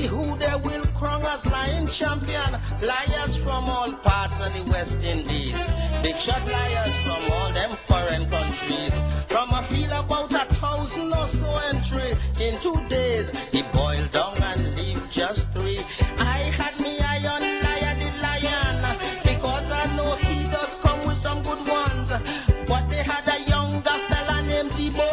see who they will crown as lion champion. Liars from all parts of the West Indies. Big shot liars from all them foreign countries. From a feel about 1,000 or so entry. In 2 days, he boiled down and leave just 3. I had me eye on Liar the Lion, because I know he does come with some good ones. But they had a younger fella named Debo,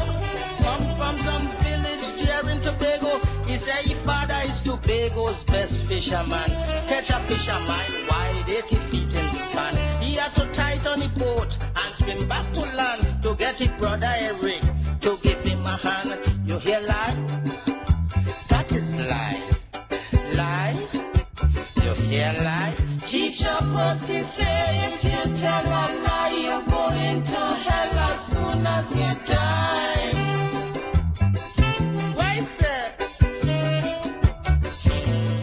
come from some village there in Tobago. He said his father is Tobago's best fisherman. Catch a fisherman wide 80 feet in span. He had to tie it on the boat and swim back to land to get his brother Eric to give him a hand. You hear lie? That is lie. Lie? You hear lie? Teacher Pussy say if you tell a lie, you're going to hell as soon as you die. Why, sir?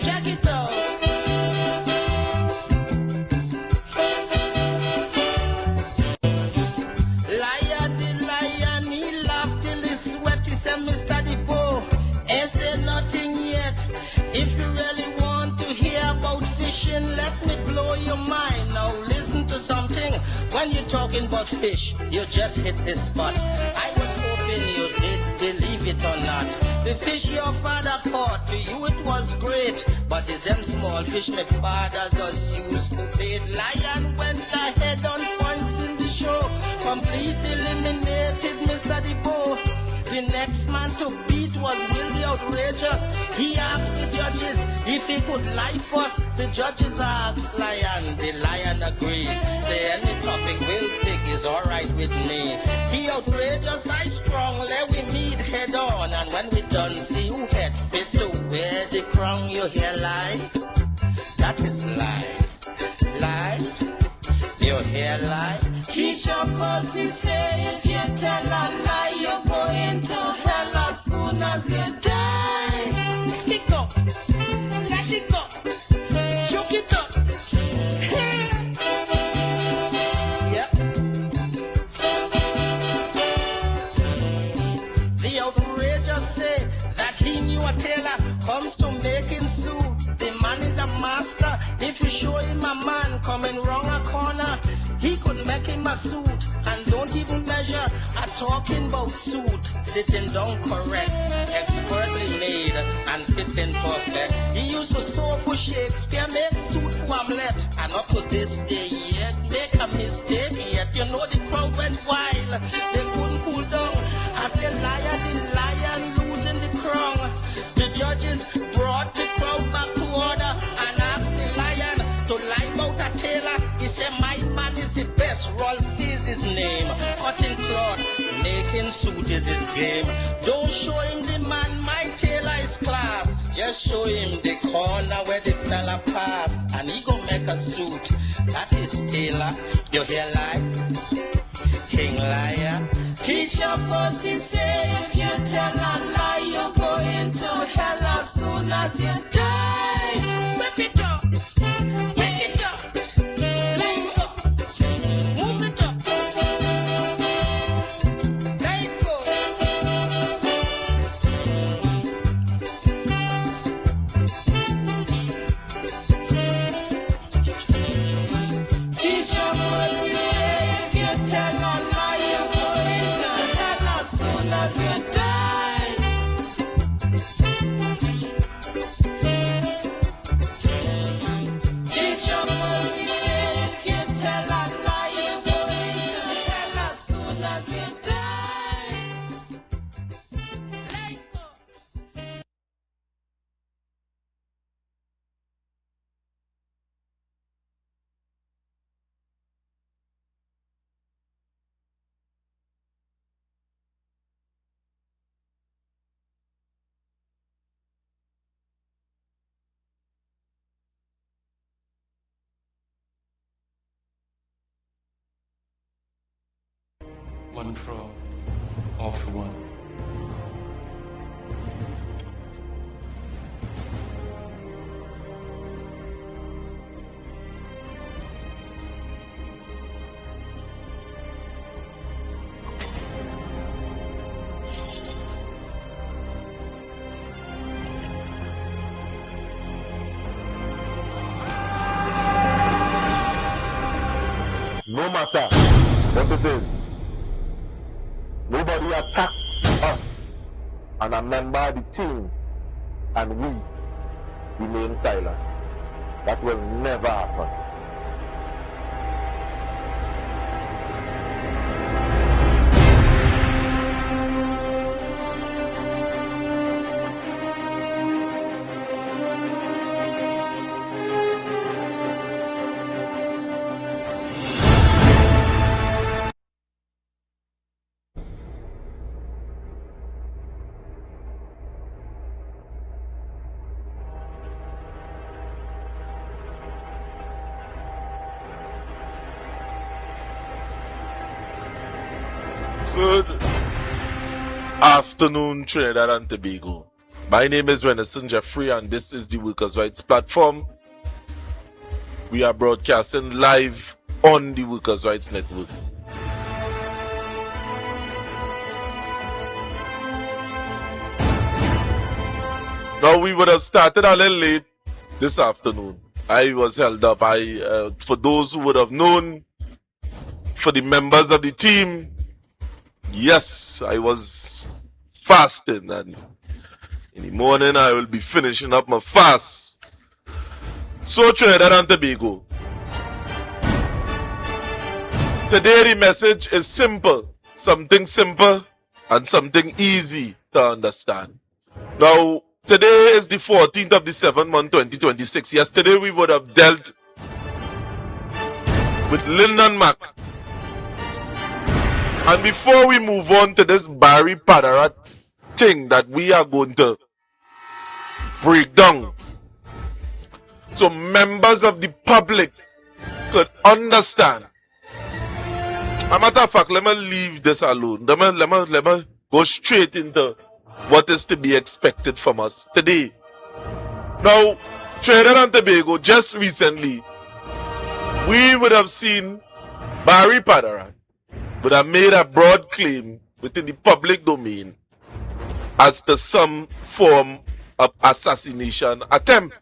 Check it out. Liar the lion, he laughed till he sweat. He said, Mr. Depot, ain't say nothing yet. If you really want to hear about fishing, let me blow your mind. Now listen to something. When you're talking about fish, you just hit the spot. I was hoping you did believe it or not. The fish your father caught, to you it was great. But it's them small fish my father does use for bait. Lion went ahead on points in the show. Completely eliminated Mr. Depot. The next man to beat was Willie Outrageous. He asked the judges if he could lie first. The judges asked Lion. The Lion agreed. Say any topic we'll pick is alright with me. He outrageous, I strong. Let we meet head on. And when we done, see who head fit to wear the crown. You hear lie? That is lie. Lie? You hear lie? Teacher Pussy say if you tell a lie, you're going to hell as soon as you die. Let it go. Let it go. Shook it up. Yep. The outrageous say that he knew a tailor comes to making suit. The man is the master. If you show him a man coming round a corner, he could make him a suit and don't even measure. A talking about suit, sitting down correct, expertly made and fitting perfect. He used to sew for Shakespeare, make suit for Hamlet, and up to this day yet make a mistake yet. You know the crowd went wild, they couldn't cool down. I say liar the lion losing the crown. The judges brought the crowd back to order and asked the lion to lie about a tailor. He said my man is the best, Rolf is his name. Cutting cloth, making suit is his game. Don't show him the man, my tailor is class. Just show him the corner where the fella pass, and he gon' make a suit. That is tailor. You hear lie? King liar. Teacher Pussy say if you tell a lie, you're going to hell as soon as you die. Whip it up. Whip it up. Let it go. Move it up. Let it go. Teacher Pussy say if you tell a lie, you're going to hell as soon as you die. Teacher Pussy say if you tell a lie, you're going to hell as soon as you die. Let it go. One for all for one. no matter what it is, nobody attacks us and a member of the team and we remain silent. That will never happen. Good afternoon, Trinidad and Tobago. My name is Renison Jeffrey, and this is the Workers' Rights Platform. We are broadcasting live on the Workers' Rights Network. Now, we would have started a little late this afternoon. I was held up. For those who would have known, for the members of the team, yes, I was fasting, and in the morning I will be finishing up my fast. So, Trinidad and Tobago, today the message is simple, something simple and something easy to understand. Now, today is the 14th of the 7th month 2026. Yesterday we would have dealt with Lyndon Mack. And before we move on to this Barry Padarath thing that we are going to break down, so members of the public could understand. As a matter of fact, let me leave this alone. Let me go straight into what is to be expected from us today. Now, Trinidad and Tobago, just recently, we would have seen Barry Padarath would have made a broad claim within the public domain as to some form of assassination attempt.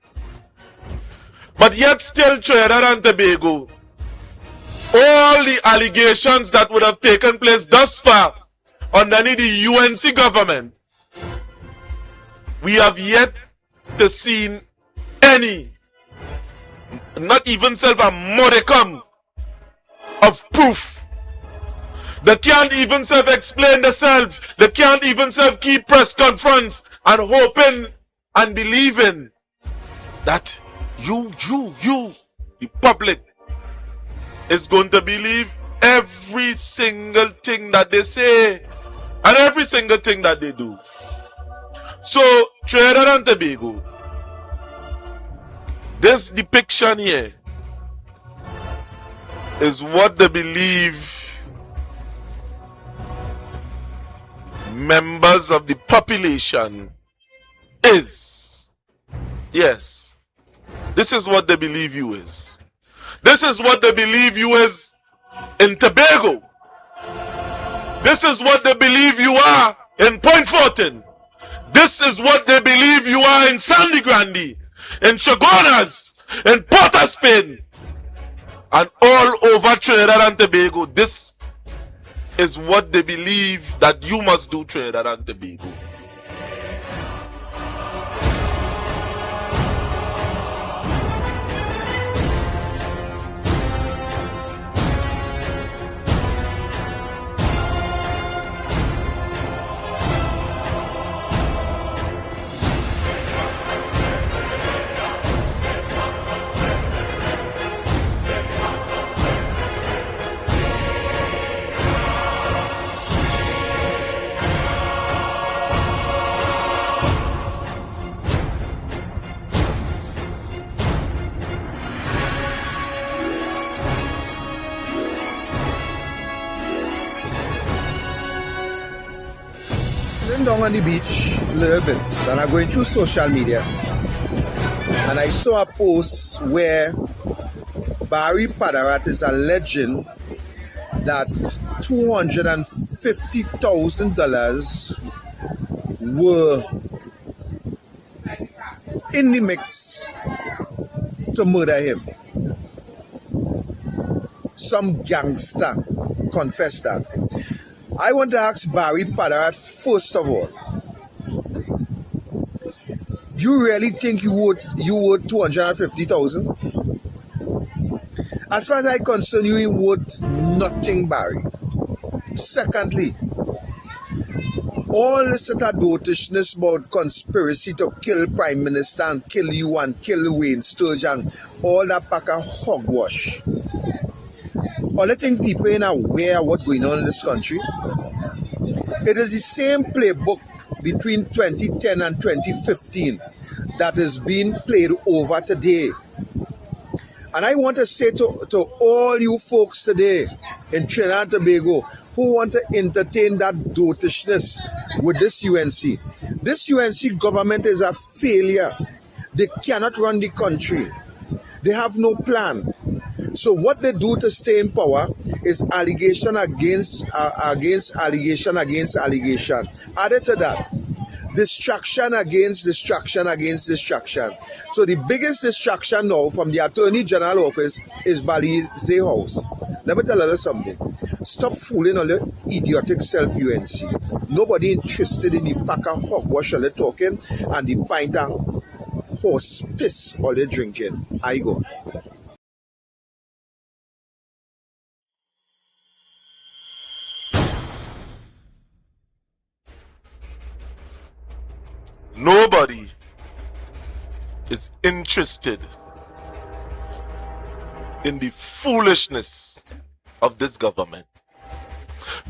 But yet still, Trinidad and Tobago, all the allegations that would have taken place thus far underneath the UNC government, we have yet to see any, not even a modicum of proof. They can't even explain themselves. They can't even keep press conference and hoping and believing that you, the public, is going to believe every single thing that they say and every single thing that they do. So, Trinidad and Tobago, this depiction here is what they believe members of the population is. Yes, this is what they believe you is. This is what they believe you is in Tobago. This is what they believe you are in Point Fortin. This is what they believe you are in Sandy Grande, in Chagonas, in Port of Spain, and all over Trinidad and Tobago. This is what they believe that you must do, Trinidad and Tobago. Down on the beach a little bit, and I'm going through social media, and I saw a post where Barry Padarath is alleging that $250,000 were in the mix to murder him. some gangster confess that. I want to ask Barry Padarath, first of all, you really think you would 250,000? As far as I concern, you ain't worth nothing, Barry. Secondly, all this sort of dotishness about conspiracy to kill Prime Minister and kill you and kill Wayne Sturgeon, all that pack of hogwash. All I think people ain't aware of what's going on in this country. It is the same playbook between 2010 and 2015 that is being played over today. And I want to say to all you folks today in Trinidad and Tobago who want to entertain that dotishness with this UNC. This UNC government is a failure. They cannot run the country. They have no plan. So what they do to stay in power is allegation against allegation against allegation. Added to that, distraction against distraction against distraction. So the biggest distraction now from the Attorney General office is Balize House. Let me tell you something. Stop fooling on the idiotic self UNC. Nobody interested in the pack of hogwash all they talking and the pint of horse piss all they drinking. I go. Nobody is interested in the foolishness of this government.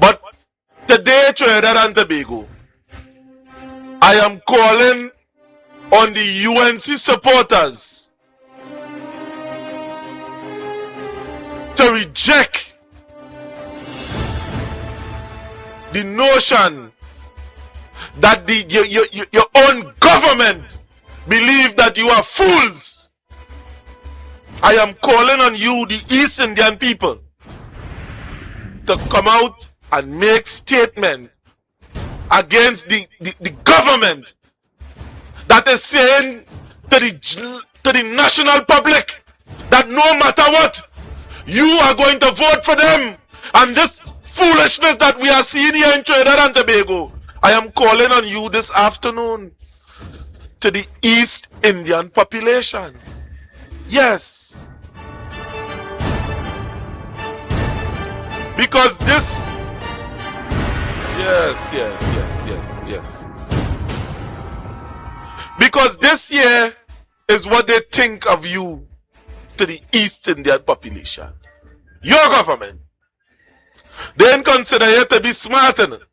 But today, Trinidad and Tobago, I am calling on the UNC supporters to reject the notion that your own government believe that you are fools. I am calling on you, the East Indian people, to come out and make statement against the government that is saying to the national public that no matter what, you are going to vote for them. And this foolishness that we are seeing here in Trinidad and Tobago, I am calling on you this afternoon to the East Indian population. Yes. Because this... Yes. Because this year is what they think of you to the East Indian population. Your government. They don't consider you to be smart enough.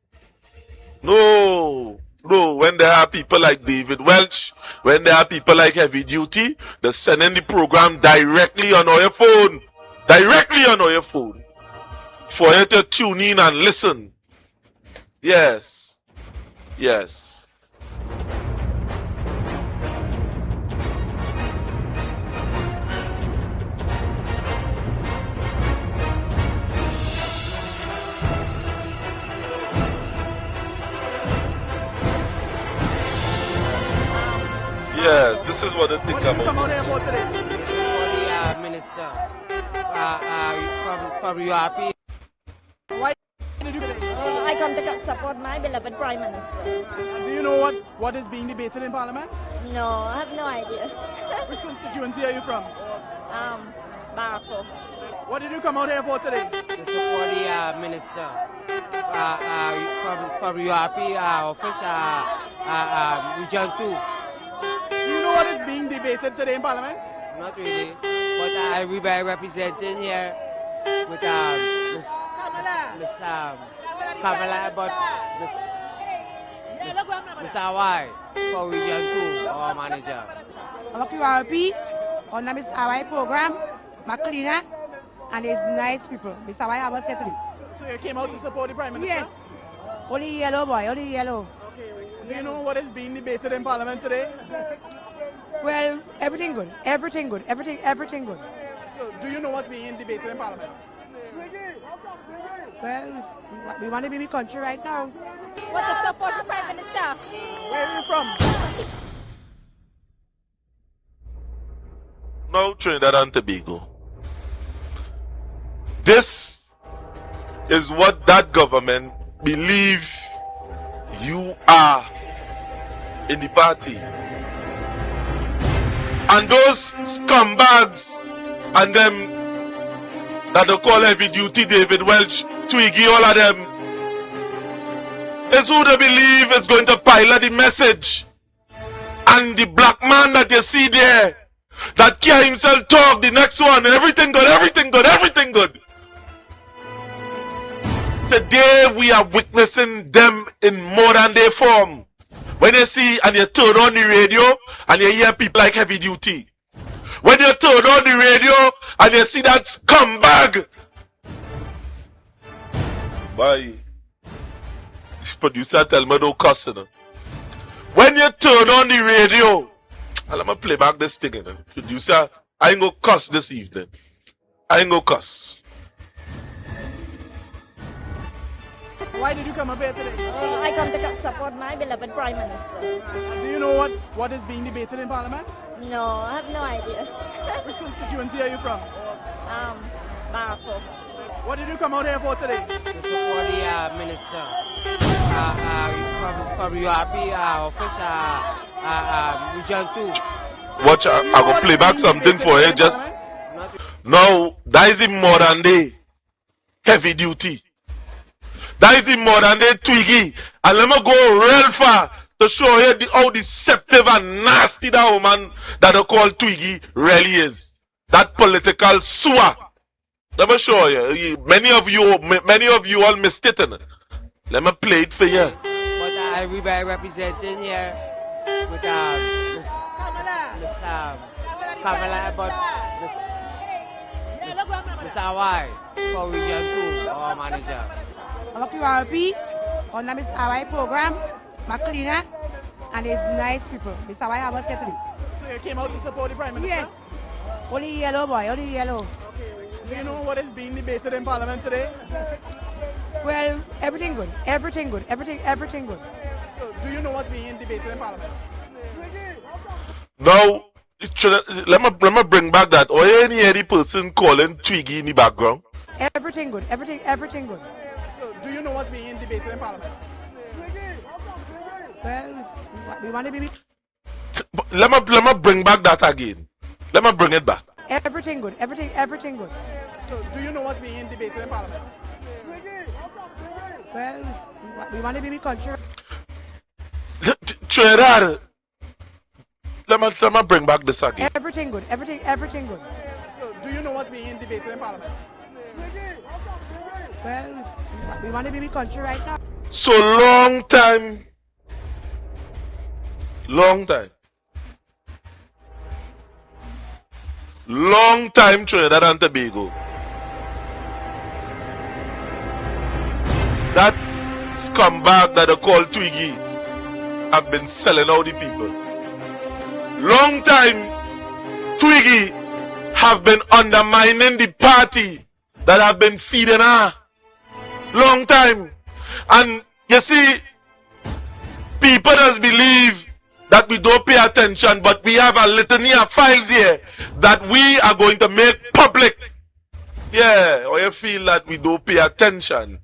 No, when there are people like David Welch, when there are people like Heavy Duty, they're sending the program directly on your phone. Directly on your phone. For you to tune in and listen. Yes. Yes, this is what I think about. Come out here for today. For the minister from URP. Why did you I come to support my beloved Prime Minister. Do you know what is being debated in Parliament? No, I have no idea. Which constituency are you from? Barco. What did you come out here for today? To support the minister from URP office, Region 2. Do you know what is being debated today in Parliament? Not really, but I will be representing here with Miss Kamala, but Miss Awai for Region 2, our manager. I work URP on the Miss Awai program, my cleaner, and it's nice people. Miss Awai have a settled. So you came out to support the Prime Minister? Yes. Only yellow boy, only yellow. Do you know what is being debated in Parliament today? Well, everything good. Everything good. So, do you know what's being debated in Parliament? Well, we want to be in the country right now. What to support the Prime Minister? Where are you from? Now, Trinidad and Tobago. This is what that government believe you are in the party. And those scumbags and them that they call heavy duty, David Welch, Twiggy, all of them, is who they believe is going to pilot the message. And the black man that you see there, that can himself talk, the next one, everything good, everything good, everything good. Today we are witnessing them in modern day form. When you see and you turn on the radio and you hear people like heavy duty. When you turn on the radio and you see that scumbag. Bye. Producer tell me no cuss, you know. When you turn on the radio, let me play back this thing, you know. Producer, I ain't gonna cuss this evening. I ain't gonna cuss. Why did you come up here today? I come to support my beloved Prime Minister. Do you know what is being debated in Parliament? No, I have no idea. Which constituency are you from? Barco. What did you come out here for today? To support the minister. From URP office, Region 2. Watch, I go play back something for you. Just now, that is in modern day heavy duty. That is in modern day Twiggy. And let me go real far to show you how deceptive and nasty that woman that they call Twiggy really is. That political sewer. Let me show you. Many of you all missed it. Let me play it for you. But I will be representing here with Miss Kamala, but Mr. Hawaii for Region 2, our manager. I'm a QRP on the Miss Hawaii program, my cleaner, and it's nice people. Miss Hawaii have us get to. So you came out to support the Prime Minister? Yes. Only yellow boy, only yellow. Okay. Do you know what is being debated in Parliament today? Well, everything good, everything good, everything good. So do you know what's being debated in Parliament? Now, let me bring back that. Or any person calling Twiggy in the background. Everything good, everything good. So do you know what's being debated in Parliament? Well, we want to be. Let me bring back that again. Let me bring it back. Everything good, everything good. So do you know what's being debated in Parliament? Well, we want to be country. Trinidad. Let me bring back this again. Everything good, everything good. So do you know what's being debated in Parliament? Well, we want to be country right now. So long time. Long time Trinidad and Tobago. That scumbag that they call Twiggy have been selling out the people. Long time Twiggy have been undermining the party that have been feeding her. Long time. And you see, people just believe that we don't pay attention, but we have a litany of files here that we are going to make public. Yeah, or you feel that we don't pay attention.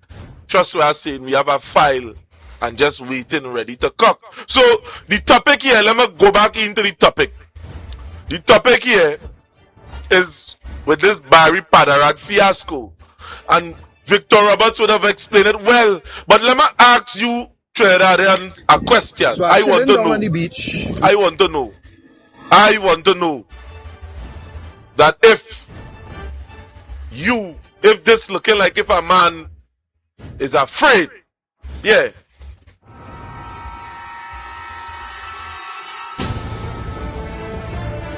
Trust what I'm saying, we have a file and just waiting ready to cook. So the topic here, let me go back into the topic. The topic here is with this Barry Padarath fiasco. And Victor Roberts would have explained it well. But let me ask you, Trinidadians, a question. So I want to know. On the beach. I want to know that if this looking like if a man is afraid, yeah.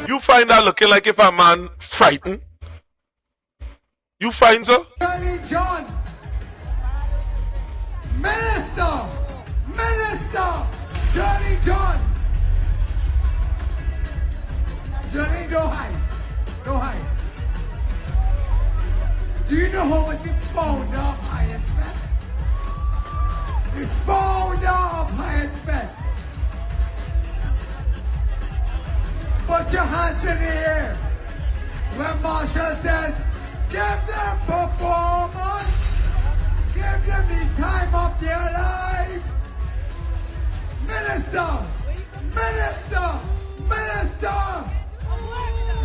You find that looking like if a man frightened? You find so? Johnny John, Minister, Johnny John. Johnny, don't hide. Do you know who was the founder of Highest Bet? The founder of Highest Bet. Put your hands in the air when Marshall says, give them performance. time of their life. Minister, minister, minister.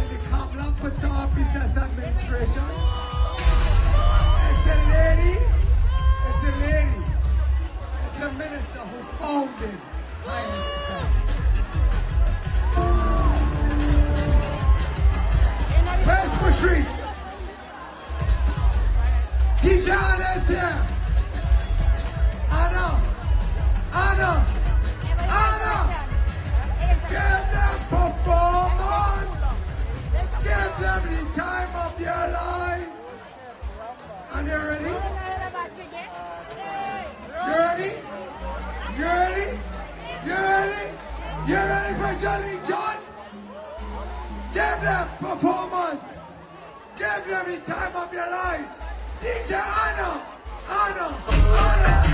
In the Kamala Post Office Administration. It's a lady. It's a lady. It's a minister who founded High Expect. Where's Patrice? Dijon is here. Anna. Anna. Anna. Give them performance. Give them the time of their life. And you ready? You ready? You ready? You ready? You ready for Jolly John? Give them performance. Give them the time of their life. DJ Anna. Anna. Anna.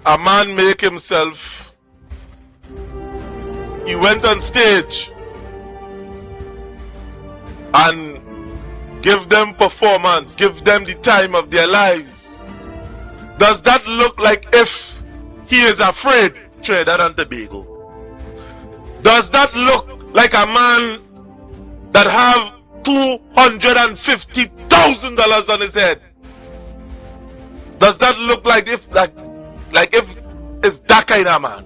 A man make himself. He went on stage and give them performance, give them the time of their lives. Does that look like if he is afraid, Trinidad and Tobago? Does that look like a man that have $250,000 on his head? Does that look like if it's that kind of man?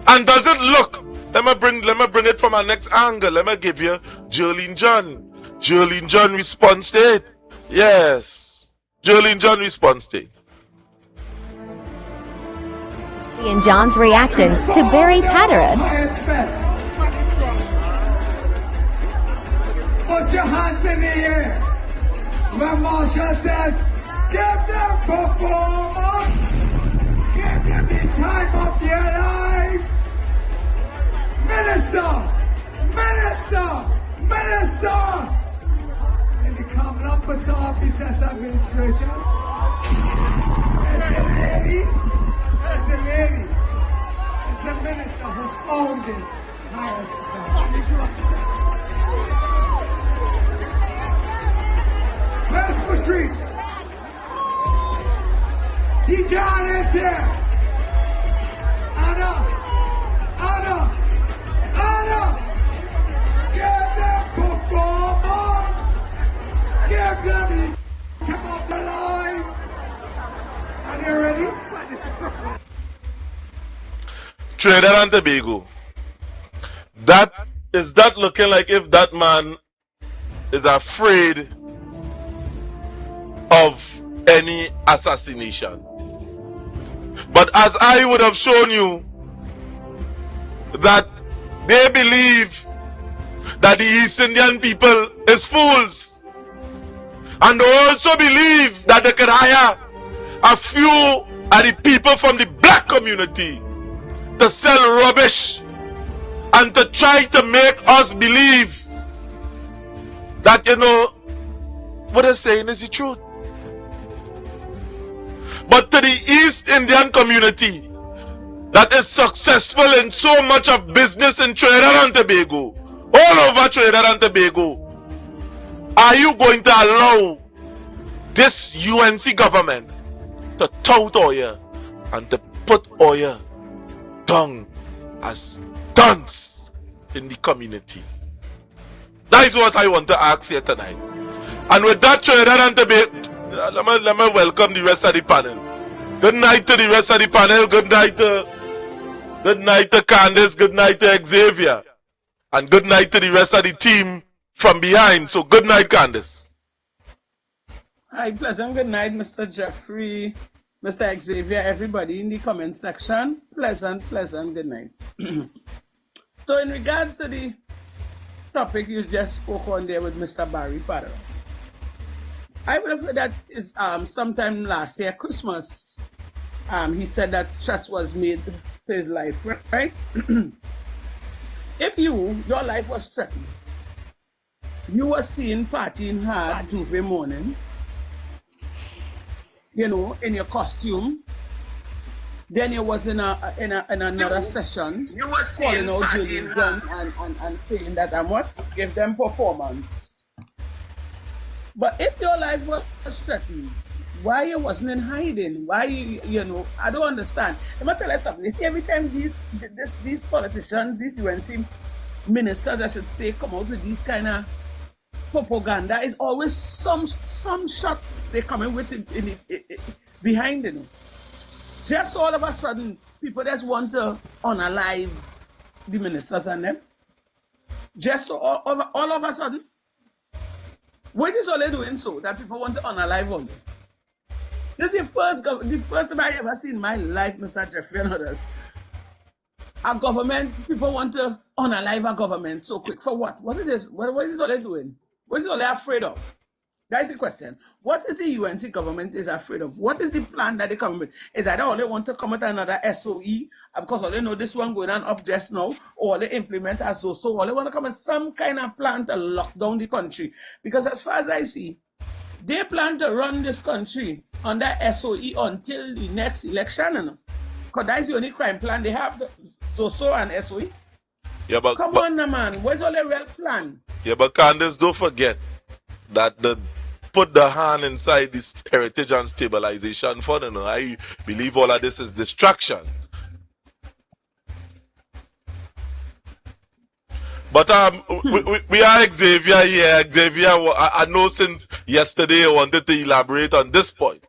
And does it look? Let me bring it from our next angle. Let me give you Jolene John. Jolene John response date. Yes. Jolene John response date. And John's reaction to Barry Padarath. Put your hands in the air. When Marsha says, give them performance. Give them the time of their life. Minister, minister, minister. In the Kamala Post Office Administration. It's a lady. It's a lady. It's a minister who founded High Expect. Where's Patrice? Dijon is here. Anna. Anna. Anna. Give them performance. Give them the time of their life. Are you ready? Trinidad and Tobago. Is that looking like if that man is afraid of any assassination? But as I would have shown you, that they believe that the East Indian people is fools, and they also believe that they can hire a few of the people from the black community to sell rubbish and to try to make us believe that, what they're saying is the truth. But to the East Indian community that is successful in so much of business in Trinidad and Tobago, all over Trinidad and Tobago, are you going to allow this UNC government to tout oil and to put oil down as dunce in the community? That is what I want to ask here tonight. And with that, Trinidad and Tobago, let me welcome the rest of the panel. Good night to the rest of the panel. Good night to Candace. Good night to Xavier. And good night to the rest of the team from behind. So good night, Candace. Hi, pleasant good night, Mr. Jeffrey, Mr. Xavier, everybody in the comment section. Pleasant good night. So in regards to the topic you just spoke on there with Mr. Barry Padarath, I would have heard that is sometime last year, Christmas. He said that threats was made to his life, right? If your life was threatened, you were seen partying hard Juve morning, in your costume, Then you was in another session calling out Julian Gunn and saying that I what? Give them performance. But if your life was threatened, why you wasn't in hiding? Why you know? I don't understand. Let me tell you something. You see, every time these politicians, these UNC ministers, I should say, come out with these kind of propaganda, is always some shots they coming with behind it. Just all of a sudden, people just want to unalive the ministers and them. Just so all of a sudden. What is all they doing so that people want to unalive all them? This is the first time I ever seen in my life, Mr. Jeffrey and others. A government, people want to unalive a government so quick. For what? What is this? What is all they doing? What is all they afraid of? That's the question. What is the UNC government is afraid of? What is the plan that they come with? Is either all they want to come with another SOE, because all they know this one going on up just now, or they implement as so. So all they want to come with some kind of plan to lock down the country. Because as far as I see, they plan to run this country under SOE until the next election. Because that's the only crime plan they have, so and SOE. Yeah, but come on, man. Where's all the real plan? Yeah, but Candace, don't forget that put the hand inside this heritage and stabilization fund. You know, I believe all of this is distraction. But we are Xavier here. Xavier, I know since yesterday I wanted to elaborate on this point.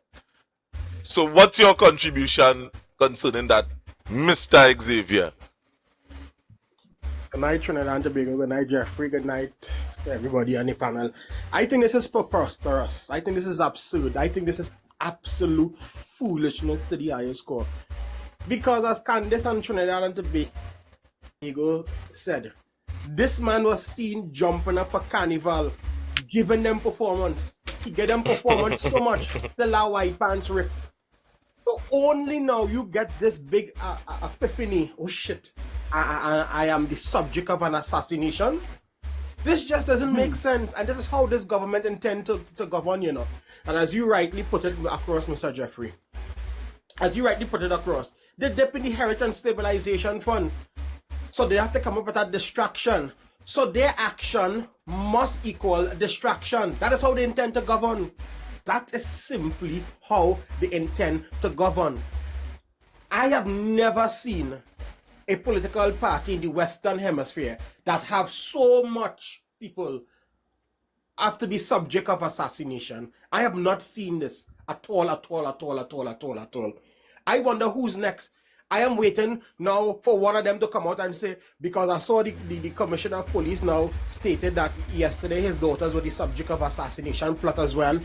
So what's your contribution concerning that, Mr. Xavier? Good night, Trinidad and Tobago. Good night, Jeffrey. Good night to everybody on the panel. I think this is preposterous. I think this is absurd. I think this is absolute foolishness to the highest score. Because as Candace and Trinidad and Tobago said, this man was seen jumping up for carnival, giving them performance. He gave them performance so much, the white pants rip. So only now you get this big epiphany. Oh shit, I am the subject of an assassination. This just doesn't make sense. And this is how this government intend to govern, you know. And as you rightly put it across, Mr. Jeffrey, as you rightly put it across, the Deputy Heritage and Stabilization Fund. So they have to come up with a distraction. So their action must equal distraction. That is how they intend to govern. That is simply how they intend to govern. I have never seen a political party in the Western Hemisphere that have so much people have to be subject of assassination. I have not seen this at all. I wonder who's next. I am waiting now for one of them to come out and say, because I saw the commissioner of police now stated that yesterday his daughters were the subject of assassination plot as well.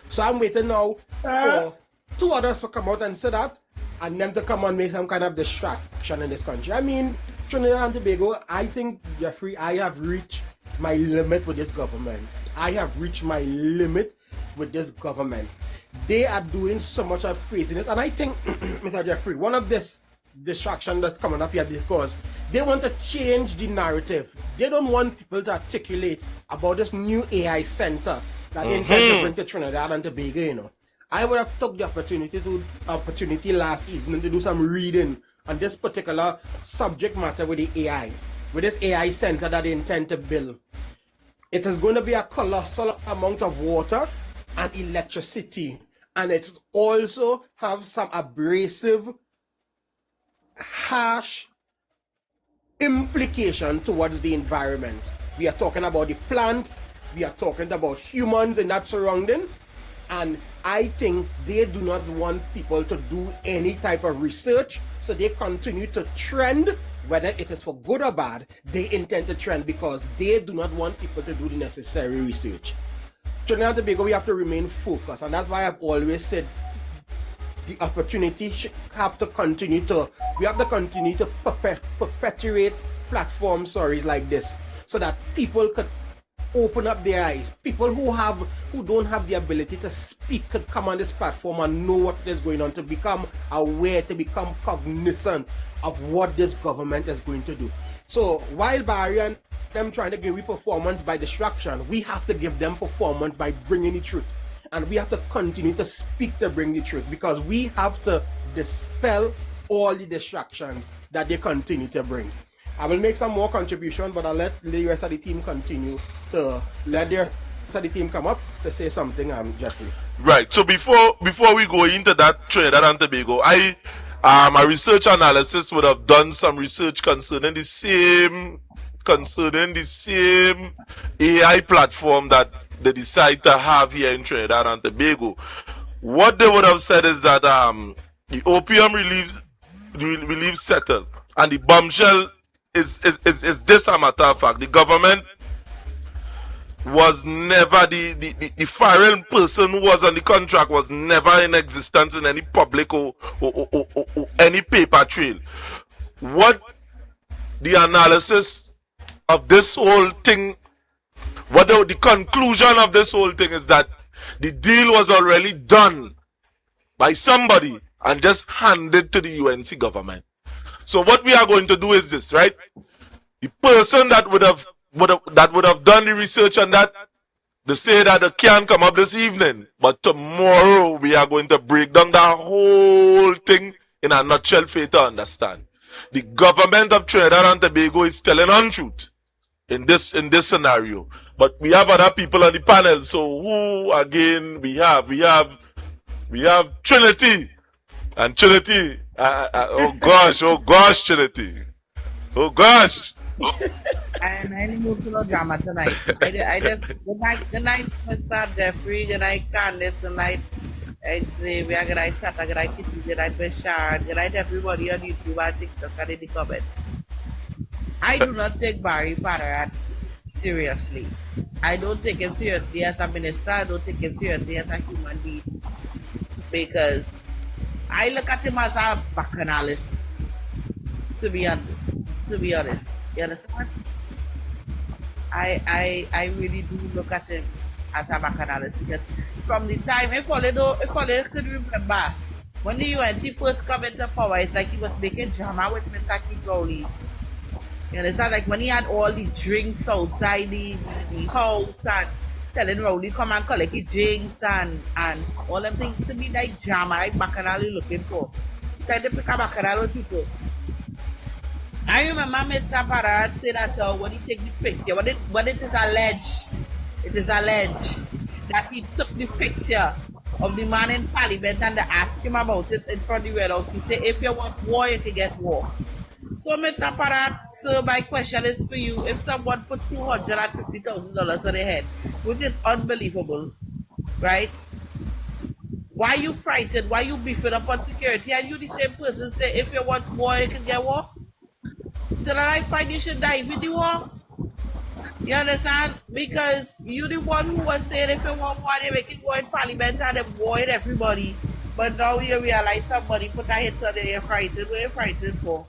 So I'm waiting now for two others to come out and say that, and them to come and make some kind of distraction in this country. I mean, Trinidad and Tobago, I think, Jeffrey, I have reached my limit with this government. I have reached my limit with this government. They are doing so much of craziness, and I think, Mr. Jeffrey, one of this distraction that's coming up here because they want to change the narrative. They don't want people to articulate about this new AI center that they intend to bring to Trinidad and Tobago, you know. I would have took the opportunity last evening to do some reading on this particular subject matter with the AI, with this AI center that they intend to build. It is going to be a colossal amount of water and electricity, and it also have some abrasive, harsh implication towards the environment. We are talking about the plants, we are talking about humans in that surrounding, and I think they do not want people to do any type of research, so they continue to trend. Whether it is for good or bad, they intend to trend because they do not want people to do the necessary research. Trinidad and Tobago, we have to remain focused, and that's why I've always said the opportunity have to continue to, we have to continue to perpetuate platforms, like this, so that people could open up their eyes. People who don't have the ability to speak could come on this platform and know what is going on, to become aware, to become cognizant of what this government is going to do. So while Barry and them trying to give me performance by distraction, we have to give them performance by bringing the truth. And we have to continue to speak to bring the truth, because we have to dispel all the distractions that they continue to bring. I will make some more contribution, but I'll let the rest of the team continue to let the rest of the team come up to say something, Jeffrey. Right. So before we go into that Trinidad and Tobago, my research analysis would have done some research concerning the same AI platform that they decide to have here in Trinidad and Tobago. What they would have said is that the opium relief settled, and the bombshell is this, a matter of fact. The government was never the firing person who was on the contract was never in existence in any public or any paper trail. What the analysis of this whole thing, the conclusion of this whole thing is that the deal was already done by somebody and just handed to the UNC government. So what we are going to do is this, right? The person that would have done the research on that, they say that they can't come up this evening, but tomorrow we are going to break down the whole thing in a nutshell for you to understand. The government of Trinidad and Tobago is telling untruth in this scenario, but we have other people on the panel. So who again we have Trinity, and Trinity. Oh gosh, Trinity. Oh gosh. I'm in the mood for no drama tonight. I just good night, Mr. Jeffrey, good night, Candice, good night, Xavier, good night, Tata, good night, Kitty, good night, Bashar, good night, everybody on YouTube and TikTok and in the comments. I do not take Barry Padarath seriously. I don't take him seriously as a minister. I don't take him seriously as a human being, because I look at him as a bacchanalist. To be honest, you understand? I really do look at him as a bacchanalist, because from the time, if all could remember, when the UNC first come into power, it's like he was making drama with Mr. Keith Rowley. You understand? Like when he had all the drinks outside the house and telling Rowley come and collect his drinks and all them things, to be like drama, like bacchanal looking for. Trying to pick a bacchanal with people. I remember Mr. Padarath said that when he take the picture, when it is alleged that he took the picture of the man in Parliament and they asked him about it in front of the Red House. He said, if you want war, you can get war. So, Mr. Padarath, so my question is for you. If someone put $250,000 on their head, which is unbelievable, right? Why you frightened? Why you beefing up on security? And you the same person say, if you want war, you can get war? So that I find you should dive in the war. You understand? Because you the one who was saying if you want war, they make it war in Parliament and they war in everybody. But now you realize somebody put a hit on there, you're frightened. What are you frightened for?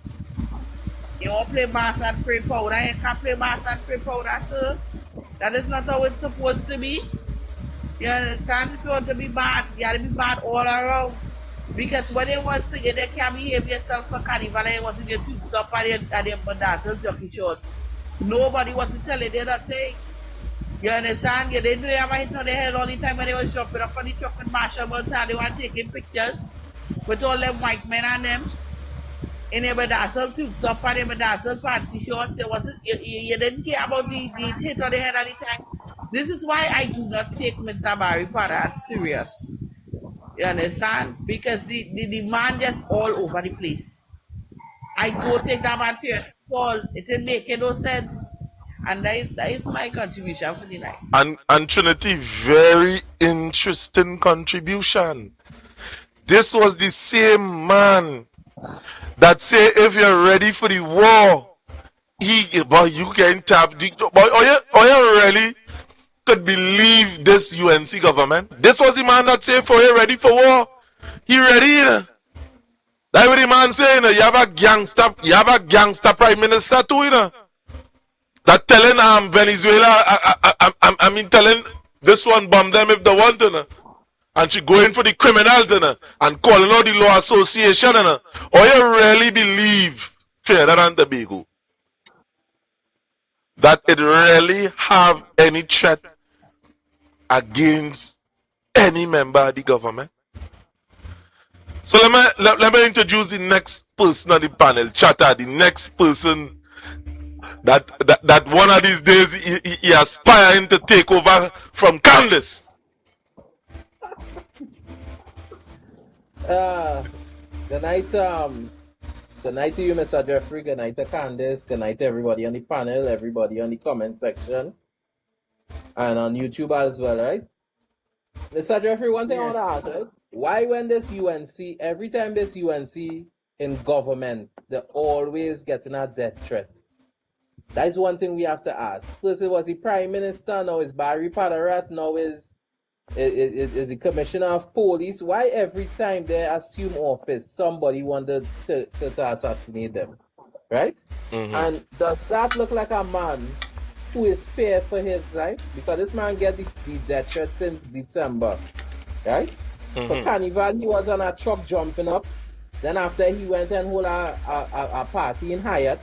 You want to play mass and free powder? You can't play mass and free powder, sir. That is not how it's supposed to be. You understand? If you want to be bad, you have to be bad all around. Because when they want to sing, they can't behave yourself for carnival and you want to get too up and your dancing jockey shorts. Nobody wants to tell you they're not saying. You understand? You didn't know you have a hit on their head all the time when they were shopping up on the truck and Marshall Mountain. They were taking pictures with all them white men and them. And they were dancing too up and they were dancing panty shorts. You didn't care about the hit on the head all the time. This is why I do not take Mr. Barry Padarath serious. You understand? Because the man just all over the place. I don't take that man serious at all. It didn't make no sense. And that is my contribution for the night. And Trinity, very interesting contribution. This was the same man that say if you're ready for the war, you can tap the you really could believe this UNC government. This was the man that said for you ready for war. He ready, you know? That's what the man saying. You have a gangster prime minister too, you know. That telling Venezuela, I mean telling this one bomb them if they want, you know. And she going for the criminals, you know, and calling out the law association, you know. Or you really believe Trinidad and Tobago that it really have any threat against any member of the government. So let me introduce the next person on the panel, Chatter, the next person that one of these days he aspiring to take over from Candace. Good night, good night to you, Mr. Jeffrey. Good night to Candace. Good night to everybody on the panel, everybody on the comment section, and on YouTube as well, right? Mr. Jeffrey, one thing I want to ask, right? Why when this UNC, every time this UNC in government, they're always getting a death threat? That is one thing we have to ask. First, it was the Prime Minister, now it's Barry Padarath, now is the Commissioner of Police. Why every time they assume office, somebody wanted to assassinate them, right? And does that look like a man who is fair for his life? Because this man get the death threat since December, right? For Carnival, he was on a truck jumping up. Then after he went and hold a party in Hyatt.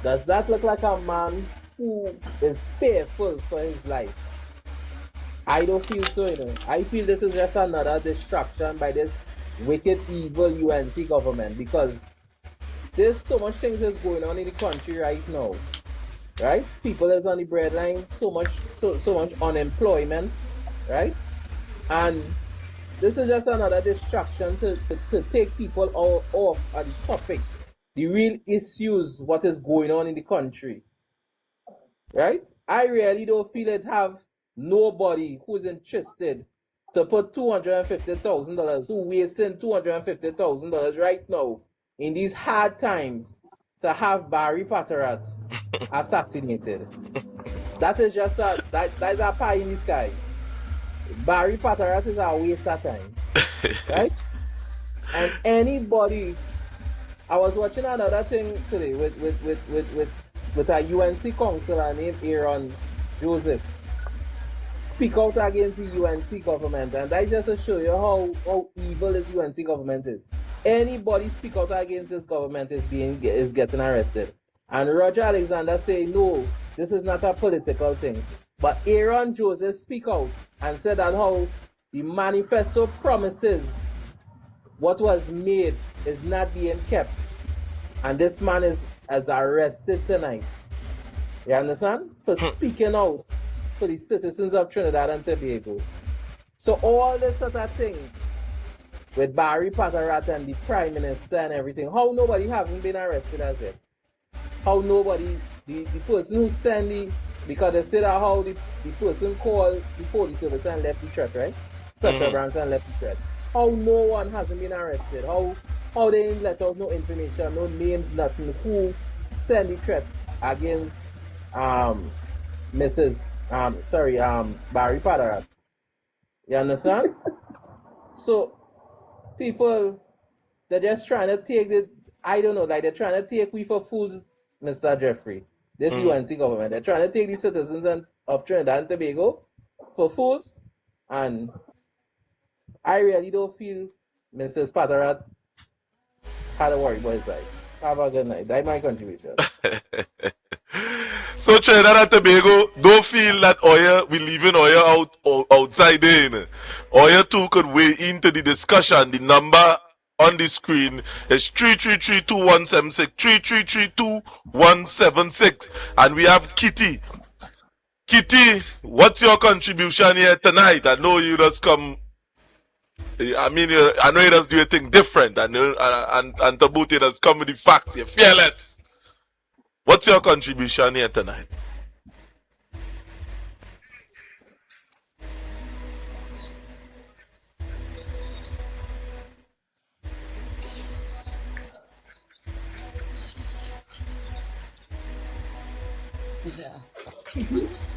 Does that look like a man who is fearful for his life? I don't feel so, you know. I feel this is just another distraction by this wicked, evil UNC government, because there's so much things that's going on in the country right now, right? People is on the breadline, so much unemployment, right? And this is just another distraction to take people off at the topic, the real issues, what is going on in the country, right? I really don't feel it have nobody who's interested to put $250,000, who wasting $250,000 right now in these hard times to have Barry Padarath assassinated. That is just that is a pie in the sky. Barry Padarath is a waste of time, right? And anybody, I was watching another thing today with a UNC counselor named Aaron Joseph speak out against the UNC government, and that just to show you how evil this UNC government is. Anybody speak out against this government is getting arrested. And Roger Alexander say no, this is not a political thing. But Aaron Joseph speak out and said that how the manifesto promises what was made is not being kept. And this man is arrested tonight. You understand? For speaking out for the citizens of Trinidad and Tobago. So all this sort of thing with Barry Padarath and the Prime Minister and everything, how nobody haven't been arrested as yet? How nobody, the person who sent the, because they said how the person called the police service and left the threat, right? Special branch and left the threat. How no one hasn't been arrested? How they didn't let out no information, no names, nothing? Who sent the threat against Barry Padarath? You understand? So people, they're just trying to take the, I don't know, like they're trying to take we for fools, Mr. Jeffrey. This UNC government, they're trying to take the citizens of Trinidad and Tobago for fools, and I really don't feel Mrs. Padarath had a worry about his life. Have a good night. That's my contribution. So Trinidad and Tobago don't feel that we leaving Oya outside there. You know. Oya too could weigh into the discussion. The number on the screen is 333-2176, 333-2176, and we have Kitty. Kitty, what's your contribution here tonight? I know you just come. I mean, I know you just do a thing different, and Tabuti just come with the facts. You're fearless. What's your contribution here tonight?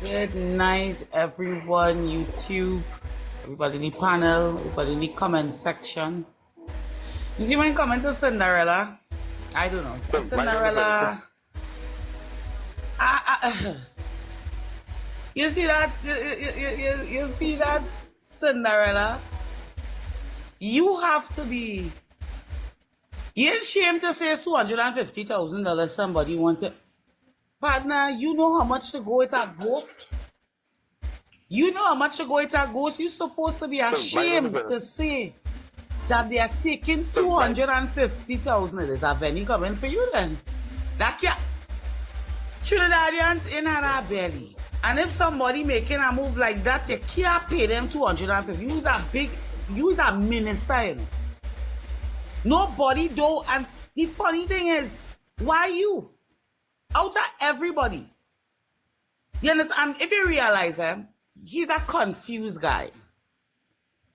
Good night, everyone. YouTube, everybody in the panel, everybody in the comment section. Is you mind comment to Cinderella? I don't know. Cinderella. You see that? You see that, Cinderella? You have to be. You ain't ashamed to say it's $250,000 somebody wanted. Partner, you know how much to go with that ghost? You know how much ago it goes. You're supposed to be ashamed to say that they are taking 250,000. It is a penny coming for you then. That can't. Trinidadians in our belly. And if somebody making a move like that, you can't pay them 250. You is a minister, you know. Nobody do. And the funny thing is, why you? Out of everybody. You understand? If you realize him, he's a confused guy.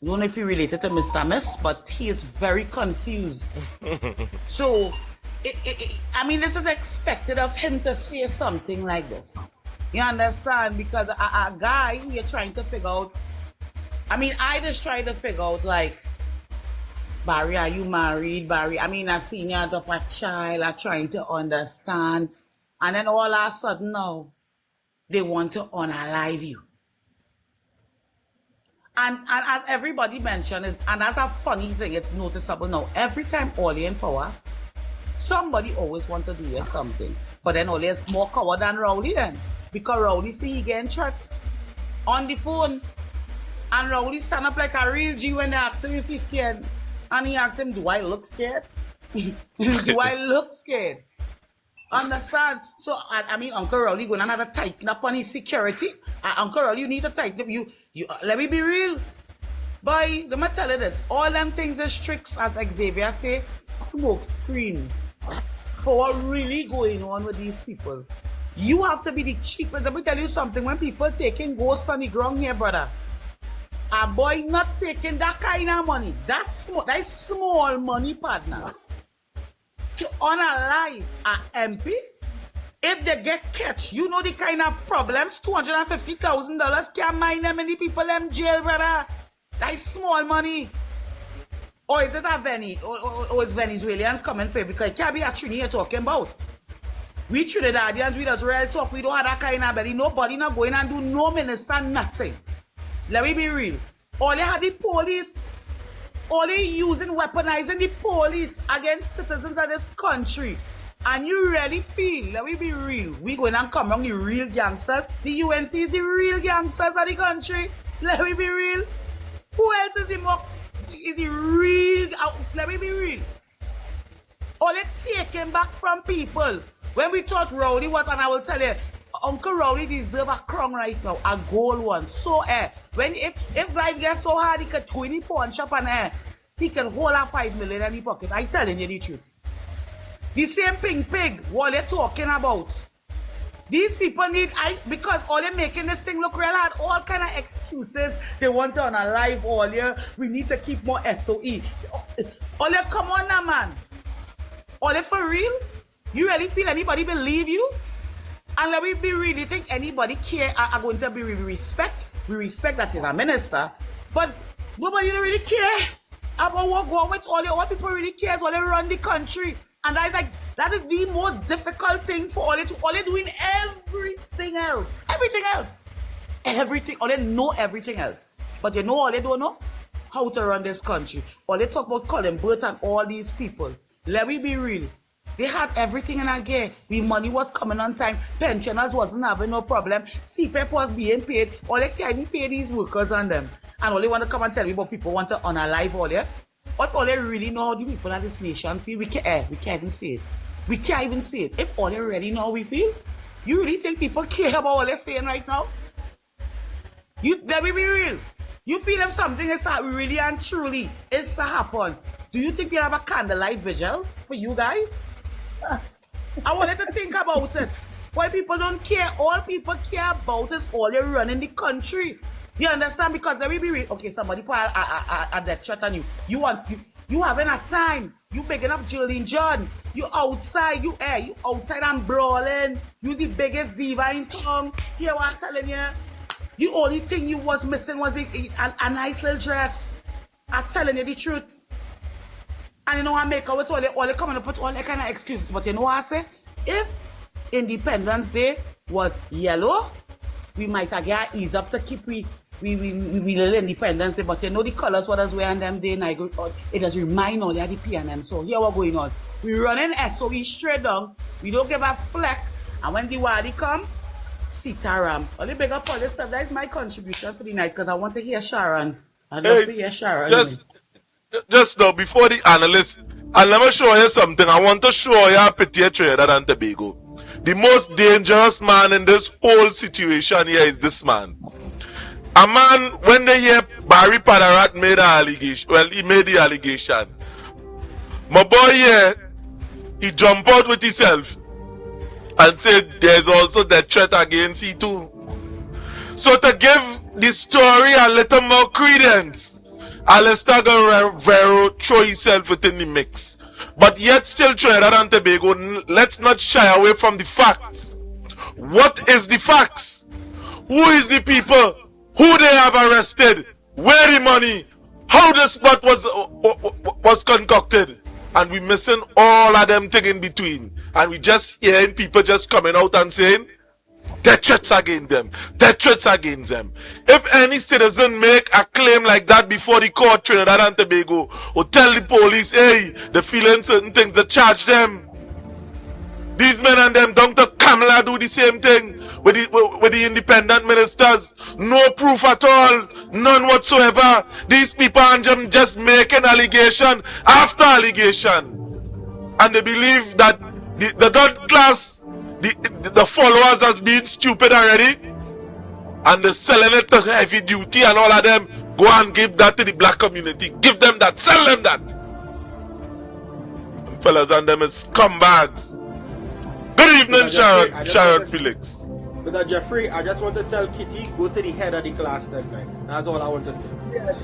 I don't know if he related to Mr. Miss, but he is very confused. So, I mean, this is expected of him to say something like this. You understand? Because a guy you're trying to figure out, I mean, I just try to figure out, like, Barry, are you married? Barry, I mean, I seen you adopt a child, I'm trying to understand. And then all of a sudden now, they want to unalive you. And as everybody mentioned, and that's a funny thing, it's noticeable now. Every time Ollie in power, somebody always want to do you something. But then Ollie is more coward than Rowley then. Because Rowley see he getting threats on the phone. And Rowley stand up like a real G when they ask him if he's scared. And he asks him, do I look scared? Do I look scared? Understand? So, I mean, Uncle Rowley going to have to tighten up on his security. Uncle Rowley, you need to tighten up. Let me be real. Boy, let me tell you this. All them things is tricks, as Xavier say, smoke screens. For what really going on with these people. You have to be the cheapest. Let me tell you something. When people taking ghosts on the ground here, brother, a boy not taking that kind of money. That's small money, partner. To unalive a MP, if they get catch, you know the kind of problems. $250,000 can't mind them many people in jail, brother. That's small money. Or is it a or is Venezuelans coming for it? Because it can't be a Trini you're talking about. We Trinidadians, we just real talk. We don't have that kind of belly. Nobody not going and do no minister, nothing. Let me be real. All they have the police, all they using, weaponizing the police against citizens of this country. And you really feel, let me be real, we going and come around the real gangsters. The UNC is the real gangsters of the country. Let me be real. Who else is the real, let me be real. All they taken back from people. When we thought Rowley was, and I will tell you, Uncle Rowley deserve a crown right now, a gold one. So if life gets so hard, he could go in the pawn shop and he can hold a 5 million in the pocket. I'm telling you the truth. The same pig, what they're talking about. These people need, because all they're making this thing look real hard, all kind of excuses. They want to unalive all year. We need to keep more SOE. All they, come on now, man. All they for real? You really feel anybody believe you? And let me be real, you think anybody care are going to be respect? We respect that he's a minister, but nobody really care about what go on with all people really cares, all they run the country. And that is the most difficult thing for all they doing everything else. Everything. All they know everything else. But you know all they don't know? How to run this country. All they talk about Colin Burt and all these people. Let me be real. They had everything in a gear. The money was coming on time. Pensioners wasn't having no problem. CPEP was being paid. All they can't even pay these workers on them. And all they want to come and tell me about people want to unalive all there. What all they really know how the people of this nation feel, we can't even say it. We can't even say it. If all they already know how we feel, you really think people care about what they're saying right now? Let me be real. You feel if something is that really and truly is to happen, do you think they have a candlelight vigil for you guys? I wanted to think about it. Why people don't care? All people care about is all they run in the country. You understand? Because let me be real. Okay, somebody put a death shot on you. You having a time. You picking up Jolene John. You outside. You outside and brawling. You the biggest diva in town. Hear what I'm telling you? The only thing you was missing was a nice little dress. I'm telling you the truth. And you know what I make out with all they coming up with all that kind of excuses. But you know what I say? If Independence Day was yellow, we might have got ease up to keep we little Independence Day. But you know the colors what us wear on them day night. It does remind all the PNM. So here what going on. We running SOE straight down. We don't give a fleck. And when the Wadi come, Sitaram. Only big up all this stuff. That is my contribution for the night because I want to hear Sharon. I'd love to hear Sharon. Just now, before the analyst, and let me show you something. I want to show you a picture Trinidad and Tobago. The most dangerous man in this whole situation here is this man. A man, when they hear Barry Padarath made an allegation, well, he made the allegation. My boy here, he jumped out with himself and said there's also that threat against he too. So to give the story a little more credence, Alistair Guerrero throw himself within the mix. But yet still Trinidad and Tobago, let's not shy away from the facts. What is the facts? Who is the people? Who they have arrested? Where the money? How the spot was concocted? And we missing all of them things in between. And we just hearing people just coming out and saying, death threats against them. Death threats against them. If any citizen make a claim like that before the court, Trinidad and Tobago, or tell the police, hey, they feeling certain things, they charge them. These men and them, Dr. Kamala do the same thing with the independent ministers. No proof at all. None whatsoever. These people are just making allegation after allegation. And they believe that the third class, the followers has been stupid already. And they're selling it to heavy duty and all of them. Go and give that to the black community. Give them that. Sell them that. And fellas and them is scumbags. Good evening, Sharon Felix. Mr. Jeffrey, I just want to tell Kitty, go to the head of the class that night. That's all I want to say. Yes.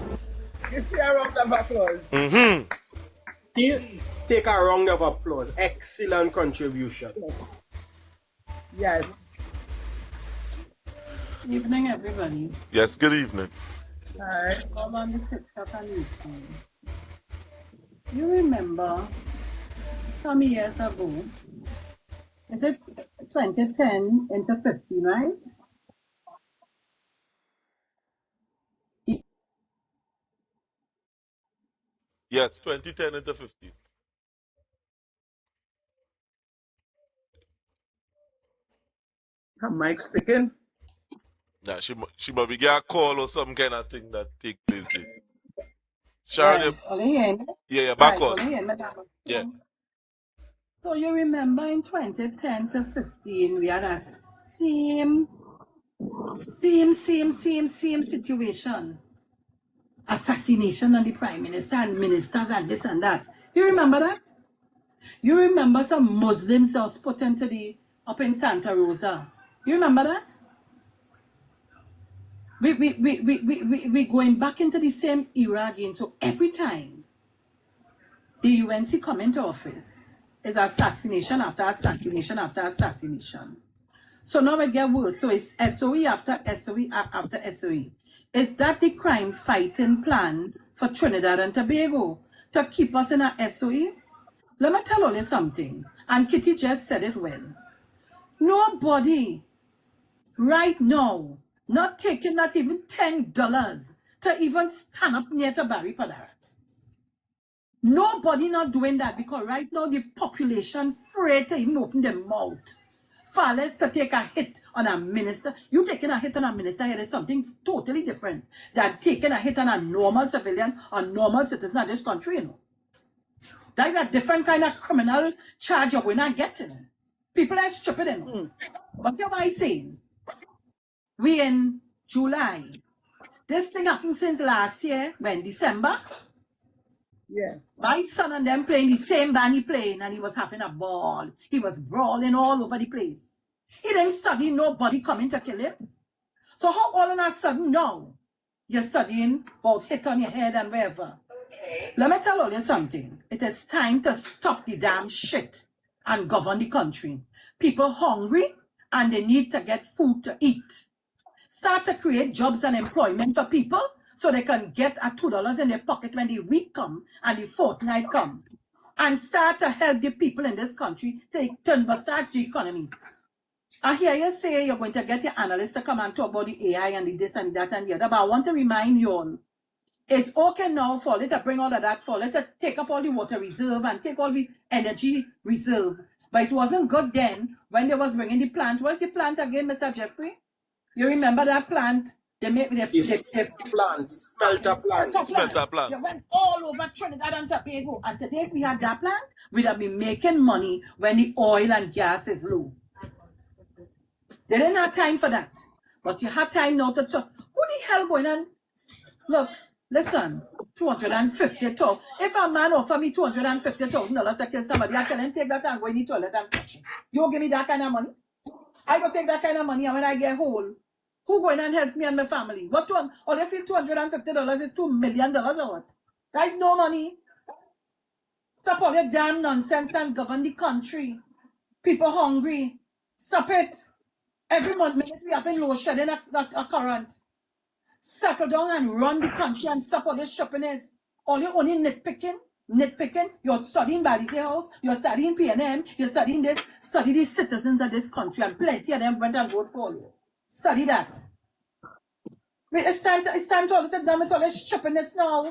You see a round of applause. Take a round of applause. Excellent contribution. Yes. Evening, everybody. Yes, good evening. Alright, I'm on the TikTok and YouTube. You remember some years ago, is it 2010 into 15, right? Yes, 2010 into 15. Her mic sticking? Nah, she might be get a call or some kind of thing that take place there. Sharon, yeah, back on. Yeah. So you remember in 2010 to 15, we had a same situation. Assassination on the Prime Minister and ministers and this and that. You remember that? You remember some Muslims that was put into up in Santa Rosa. You remember that? We going back into the same era again. So every time the UNC come into office, is assassination after assassination after assassination. So now it get worse. So it's SOE after SOE after SOE. Is that the crime fighting plan for Trinidad and Tobago to keep us in a SOE? Let me tell you something. And Kitty just said it well. Nobody right now not taking not even $10 to even stand up near to Barry Padarath. Nobody not doing that because right now the population afraid to even open their mouth. Far less to take a hit on a minister. You taking a hit on a minister here is something totally different than taking a hit on a normal civilian or normal citizen of this country, you know. That is a different kind of criminal charge that we're not getting. People are stupid, you know. But what am I saying? We in July. This thing happened since last year, when December. Yeah. My son and them playing the same band he playing, and he was having a ball. He was brawling all over the place. He didn't study, nobody coming to kill him. So how all of a sudden now you're studying about hit on your head and wherever? Let me tell you something. It is time to stop the damn shit and govern the country. People hungry and they need to get food to eat. Start to create jobs and employment for people so they can get a $2 in their pocket when the week come and the fortnight come. And start to help the people in this country to turn massage the economy. I hear you say you're going to get your analysts to come and talk about the AI and the this and that and the other, but I want to remind you all, it's okay now for it to bring all of that, for it to take up all the water reserve and take all the energy reserve. But it wasn't good then when they was bringing the plant. What's the plant again, Mr. Jeffrey? You remember that plant? They make The smelter plant, the smelter plant. Smelter plant. They went all over Trinidad and Tobago. And today, if we had that plant, we'd have been making money when the oil and gas is low. They didn't have time for that. But you have time now to talk. Who the hell going on? Look, listen, 250,000. If a man offer me $250,000 to kill somebody, I tell him take that and go in the toilet and flush it. You won't give me that kind of money? I go take that kind of money, and when I get home, who going and help me and my family? What one? Or they feel $250 is $2 million or what? That is no money. Stop all your damn nonsense and govern the country. People hungry. Stop it. Every minute we have a load shedding a current. Settle down and run the country and stop all this shoppiness. All you only nitpicking. You're studying Bali's house, you're studying PNM, you're studying this. Study the citizens of this country, and plenty of them went and vote for you. Study that. Wait, it's time to all done with all this shoppiness now.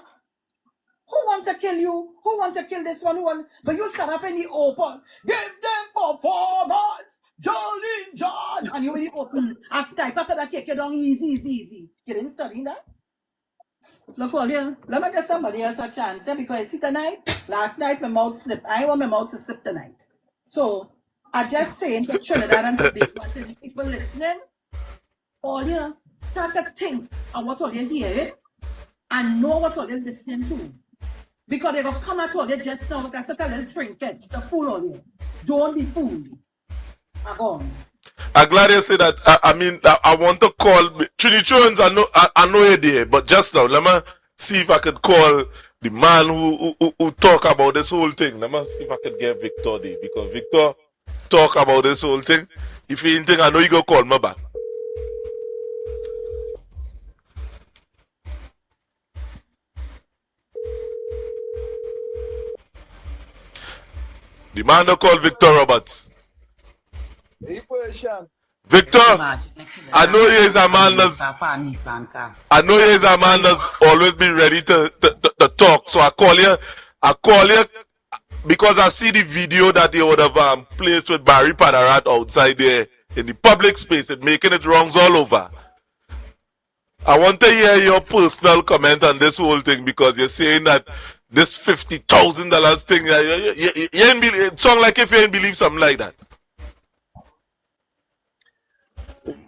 Who want to kill you? Who want to kill this one? Who want? But you stand up in the open. Give them performance. Jolene John. And you in the open. As type after that, take you down easy. You didn't study that? Look, all you. Let me give somebody else a chance. Because you see tonight, last night my mouth slipped. I want my mouth to slip tonight. So, I just saying to Trinidad and Tobago and to the people listening, all you start to think of what all you hear and know what all you're listening to. Because they will come at all you just now with a certain little trinket to fool all you. Don't be fooled. I'm glad you say that. I want to call Trinity. I know you're there, but just now, let me see if I could call the man who talk about this whole thing. Let me see if I could get Victor there, because Victor talk about this whole thing. If you anything, I know you go call me back. The man who called Victor Roberts. Victor, I know he is a man that's always been ready to talk. So I call you because I see the video that you would have placed with Barry Padarath outside there in the public space and making it wrongs all over. I want to hear your personal comment on this whole thing, because you're saying that this $50,000 thing, it sounds like if you ain't believe something like that.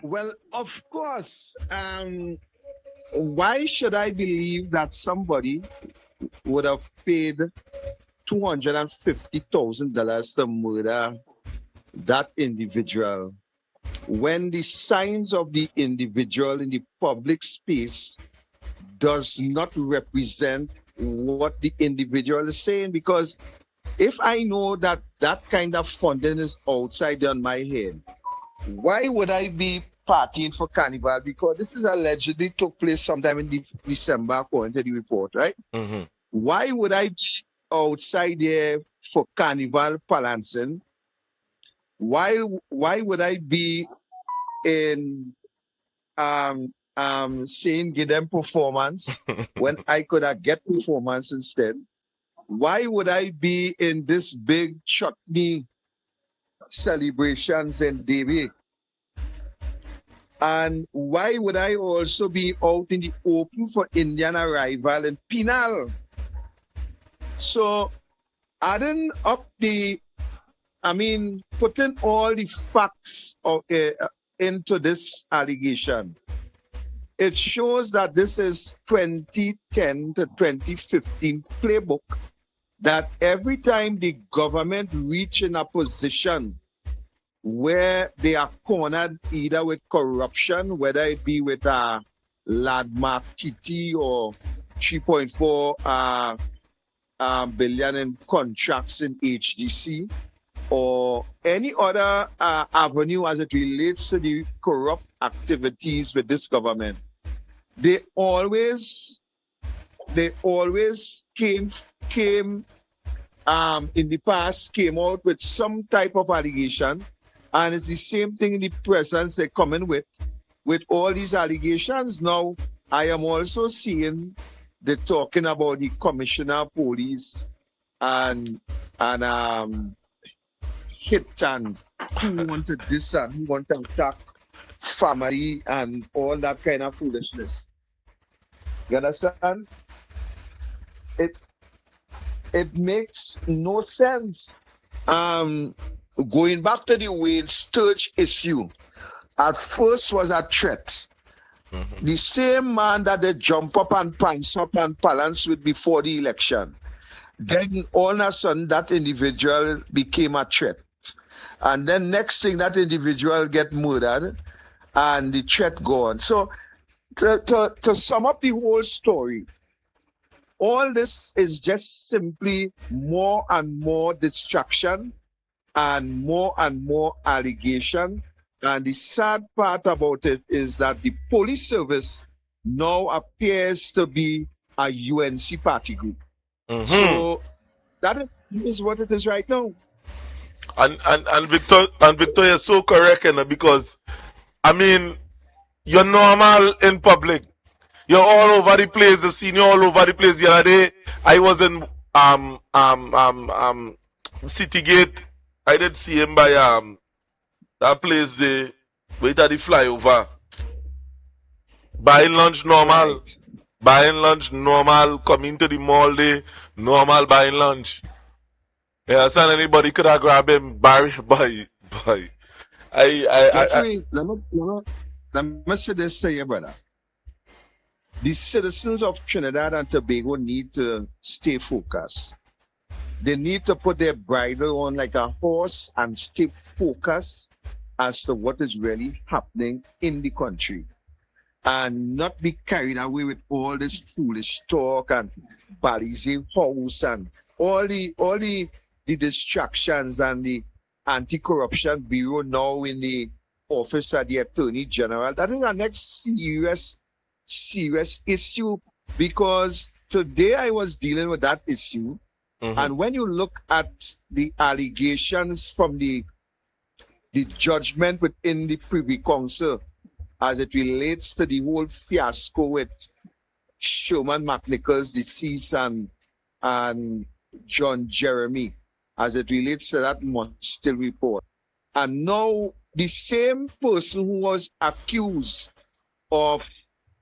Well, of course. Why should I believe that somebody would have paid $250,000 to murder that individual when the signs of the individual in the public space does not represent what the individual is saying? Because if I know that that kind of funding is outside on my head, why would I be partying for Carnival? Because this is allegedly took place sometime in December, according to the report, right? Mm-hmm. Why would I be outside there for Carnival balancing? Why would I be in saying give them performance when I could have get performance instead? Why would I be in this big chutney celebrations in Davie? And why would I also be out in the open for Indian arrival in Penal? So adding up putting all the facts into this allegation, it shows that this is 2010 to 2015 playbook, that every time the government reach in a position where they are cornered either with corruption, whether it be with a landmark TT or 3.4 billion in contracts in HDC, or any other avenue as it relates to the corrupt activities with this government, they always came in the past, came out with some type of allegation. And it's the same thing in the present they're coming with all these allegations. Now, I am also seeing they're talking about the commissioner of police and hit and who want to this and who want to attack family and all that kind of foolishness. You understand? It it makes no sense. Um, Going back to the Wayne Sturge issue, at first was a threat. The same man that they jump up and pants up and balance with before the election. Then all of a sudden that individual became a threat. And then next thing that individual get murdered and the threat gone. So to sum up the whole story, all this is just simply more and more distraction and more allegation. And the sad part about it is that the police service now appears to be a UNC party group. So that is what it is right now. And Victor is so correct, because I mean, you're normal in public. You're all over the place. The senior all over the place. The other day, I was in Citygate. I did see him by that place there. Wait at the flyover. Buying lunch normal. Buying lunch normal. Coming to the mall day normal. Buying lunch. Yeah, son, anybody could have grabbed him. Barry, boy. Actually, let me say this to you, brother. The citizens of Trinidad and Tobago need to stay focused. They need to put their bridle on like a horse and stay focused as to what is really happening in the country. And not be carried away with all this foolish talk and Balize House and all the distractions and the anti-corruption bureau now in the office of the Attorney General. That is the next serious issue, because today I was dealing with that issue. And when you look at the allegations from the judgment within the Privy Council as it relates to the whole fiasco with Sherman McNichols deceased and John Jeremy, as it relates to that Mustill report. And now the same person who was accused of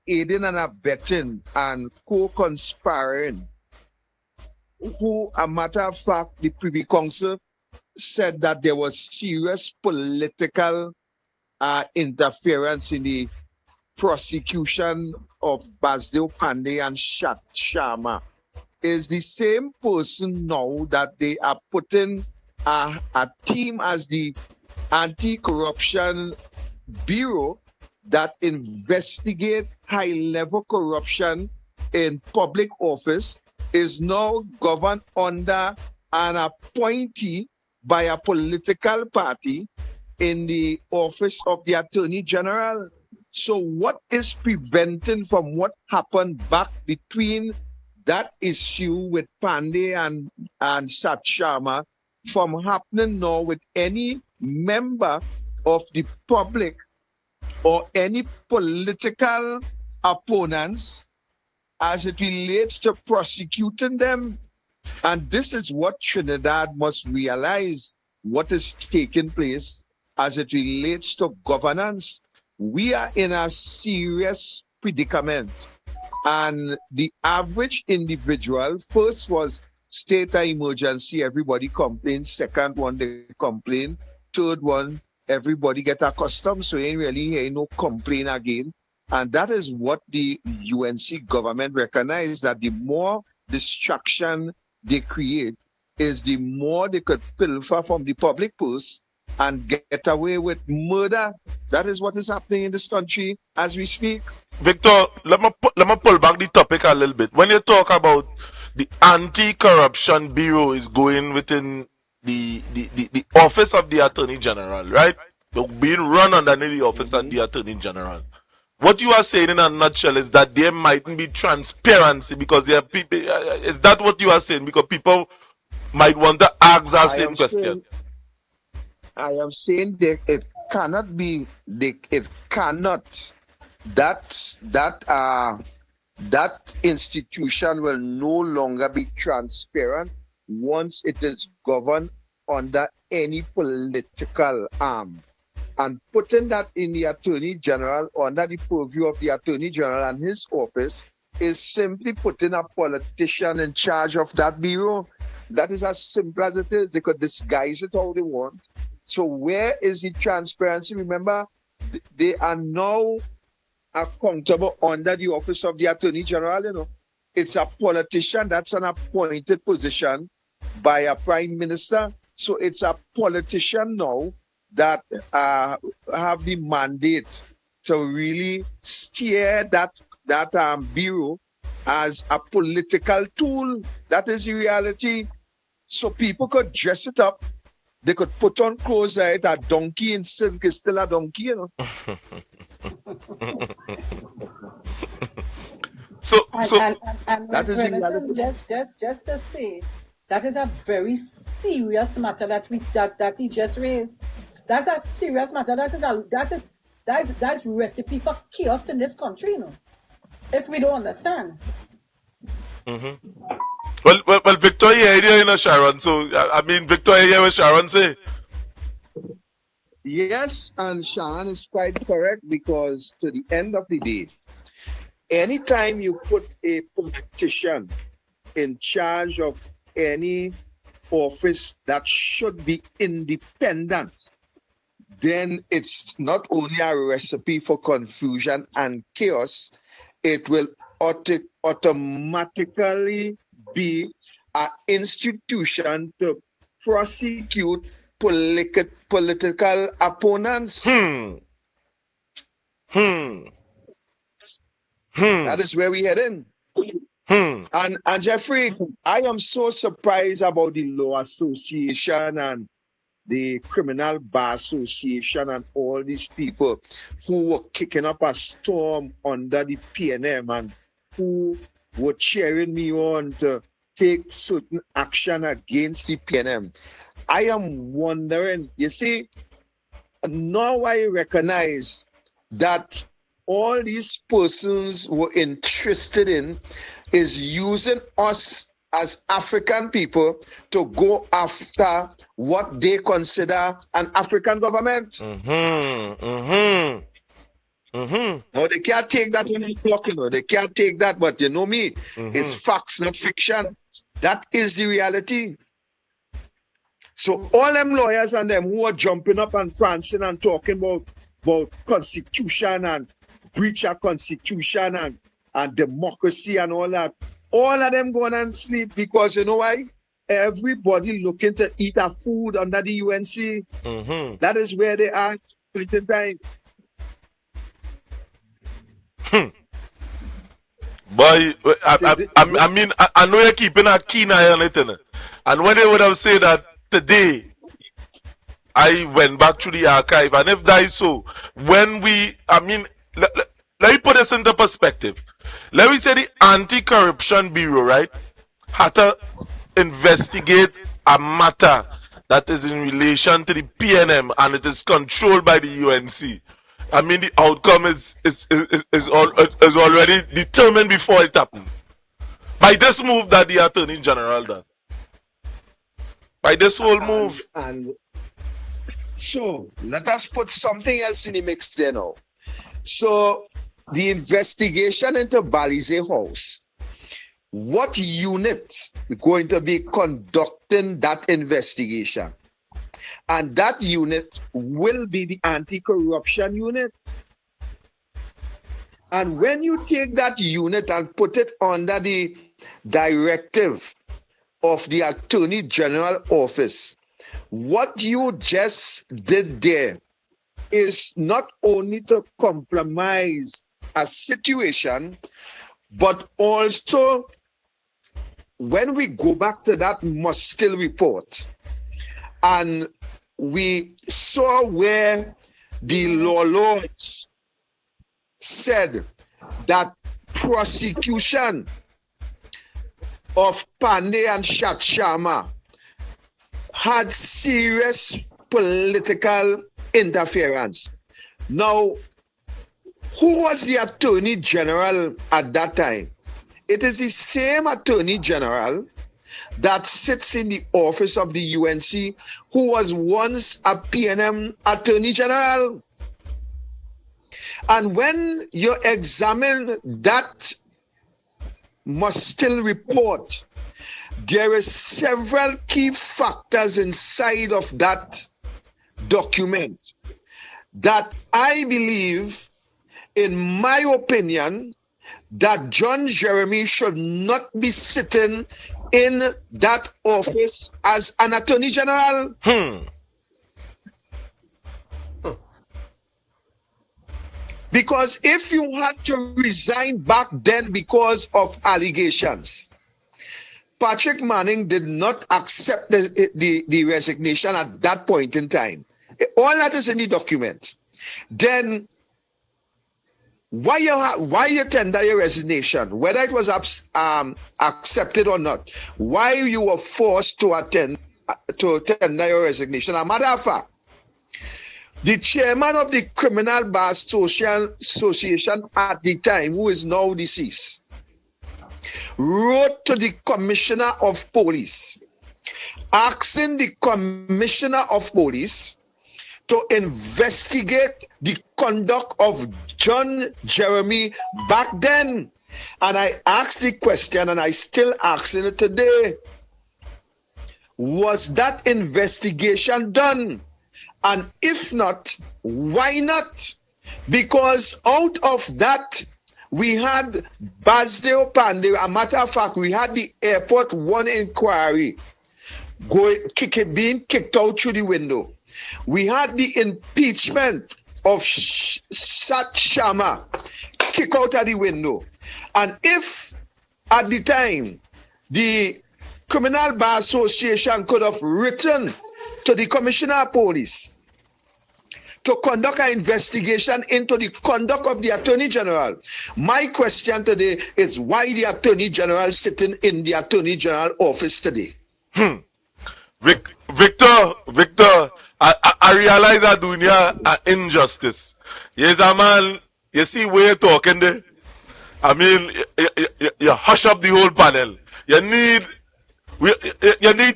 aiding and abetting and co-conspiring, who, a matter of fact, the Privy Council said that there was serious political interference in the prosecution of Basdeo Pandey and Shat Sharma, is the same person now that they are putting a team as the Anti-Corruption Bureau that investigate high-level corruption in public office, is now governed under an appointee by a political party in the office of the Attorney General. So what is preventing from what happened back between that issue with Pandey and Sat Sharma from happening now with any member of the public or any political opponents as it relates to prosecuting them? And this is what Trinidad must realize, what is taking place as it relates to governance. We are in a serious predicament. And the average individual, first was state of emergency, everybody complained. Second one, they complain. Third one, everybody get accustomed, so ain't really no complain again. And that is what the UNC government recognize, that the more distraction they create is the more they could pilfer from the public purse and get away with murder. That is what is happening in this country as we speak. Victor, let me pull back the topic a little bit. When you talk about the Anti-Corruption Bureau is going within the office of the Attorney General, right? They're being run underneath the office of the Attorney General. What you are saying in a nutshell is that there mightn't be transparency because there are people. Is that what you are saying? Because people might want to ask that same question. I am saying that it cannot be. It cannot. That institution will no longer be transparent once it is governed under any political arm. And putting that in the Attorney General, under the purview of the Attorney General and his office, is simply putting a politician in charge of that bureau. That is as simple as it is. They could disguise it how they want. So where is the transparency? Remember, they are now accountable under the office of the Attorney General. You know, it's a politician that's an appointed position by a prime minister. So it's a politician now that have the mandate to really steer that bureau as a political tool. That is the reality. So people could dress it up. They could put on clothes like a donkey in silk is still a donkey, you know. And that is the listen, reality. just to say, that is a very serious matter that he just raised. That's a serious matter. That's recipe for chaos in this country, you know. If we don't understand. Mm-hmm. Well, Victoria here, you know, Sharon. So I mean, Victoria here, what Sharon say. Yes, and Sharon is quite correct, because to the end of the day, anytime you put a politician in charge of any office that should be independent, then it's not only a recipe for confusion and chaos, it will automatically be an institution to prosecute political opponents. That is where we head in. And Jeffrey, I am so surprised about the Law Association and the Criminal Bar Association and all these people who were kicking up a storm under the PNM and who were cheering me on to take certain action against the PNM. I am wondering, you see, now I recognize that all these persons were interested in is using us as African people to go after what they consider an African government. No, they can't take that when I'm talking. No, they can't take that, but you know me, it's facts, not fiction. That is the reality. So all them lawyers and them who are jumping up and prancing and talking about constitution and breach of constitution and democracy and all that, all of them going and sleep, because you know why? Everybody looking to eat a food under the UNC. That is where they are splitting time. Boy, I mean, I know you're keeping a keen eye on it, and when they would have said that today, I went back to the archive, and if that is so, when we, I mean, let me put this into perspective. Let me say the Anti-Corruption Bureau, right, had to investigate a matter that is in relation to the PNM, and it is controlled by the UNC. I mean, the outcome is already determined before it happened. By this move that the Attorney General done. By this whole move. And so, let us put something else in the mix there now. So, the investigation into Balize House, what unit is going to be conducting that investigation? And that unit will be the anti-corruption unit. And when you take that unit and put it under the directive of the Attorney General Office, what you just did there is not only to compromise a situation, but also when we go back to that must still report, and we saw where the law lords said that prosecution of Pandey and Shat Sharma had serious political interference. Now, who was the Attorney General at that time? It is the same Attorney General that sits in the office of the UNC who was once a PNM Attorney General. And when you examine that must still report, there is several key factors inside of that document that I believe, in my opinion, that John Jeremy should not be sitting in that office as an Attorney General. Because if you had to resign back then because of allegations, Patrick Manning did not accept the resignation at that point in time. All that is in the document. Then why you tender your resignation, whether it was accepted or not, why you were forced to tender your resignation. As a matter of fact, the chairman of the Criminal Bar Association at the time, who is now deceased, wrote to the Commissioner of Police, asking the Commissioner of Police to investigate the conduct of John Jeremy back then. And I asked the question, and I still asking it today. Was that investigation done? And if not, why not? Because out of that, we had Basdeo Pande. A matter of fact, we had the Airport 1 inquiry being kicked out through the window. We had the impeachment of Sat Sharma kicked out of the window. And if at the time the Criminal Bar Association could have written to the Commissioner of Police to conduct an investigation into the conduct of the Attorney General, my question today is why the Attorney General sitting in the Attorney General office today? Victor, I realize that doing here an injustice. Yes, a man, you see where you're talking there? I mean, you hush up the whole panel. You need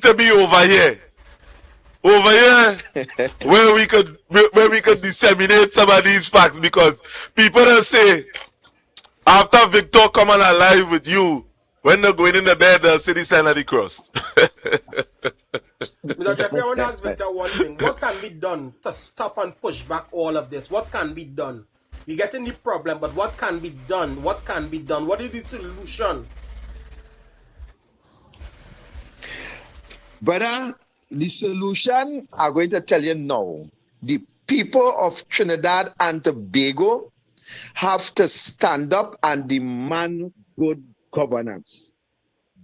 to be over here. Over here, where we could disseminate some of these facts, because people will say, after Victor come on alive with you, when they're going in the bed, they'll see the sign of the cross. Mr. Jeffrey, I want to ask Victor one thing. What can be done to stop and push back all of this? What can be done? We're getting the problem, but what can be done? What can be done? What is the solution? Brother, the solution I'm going to tell you now. The people of Trinidad and Tobago have to stand up and demand good governance.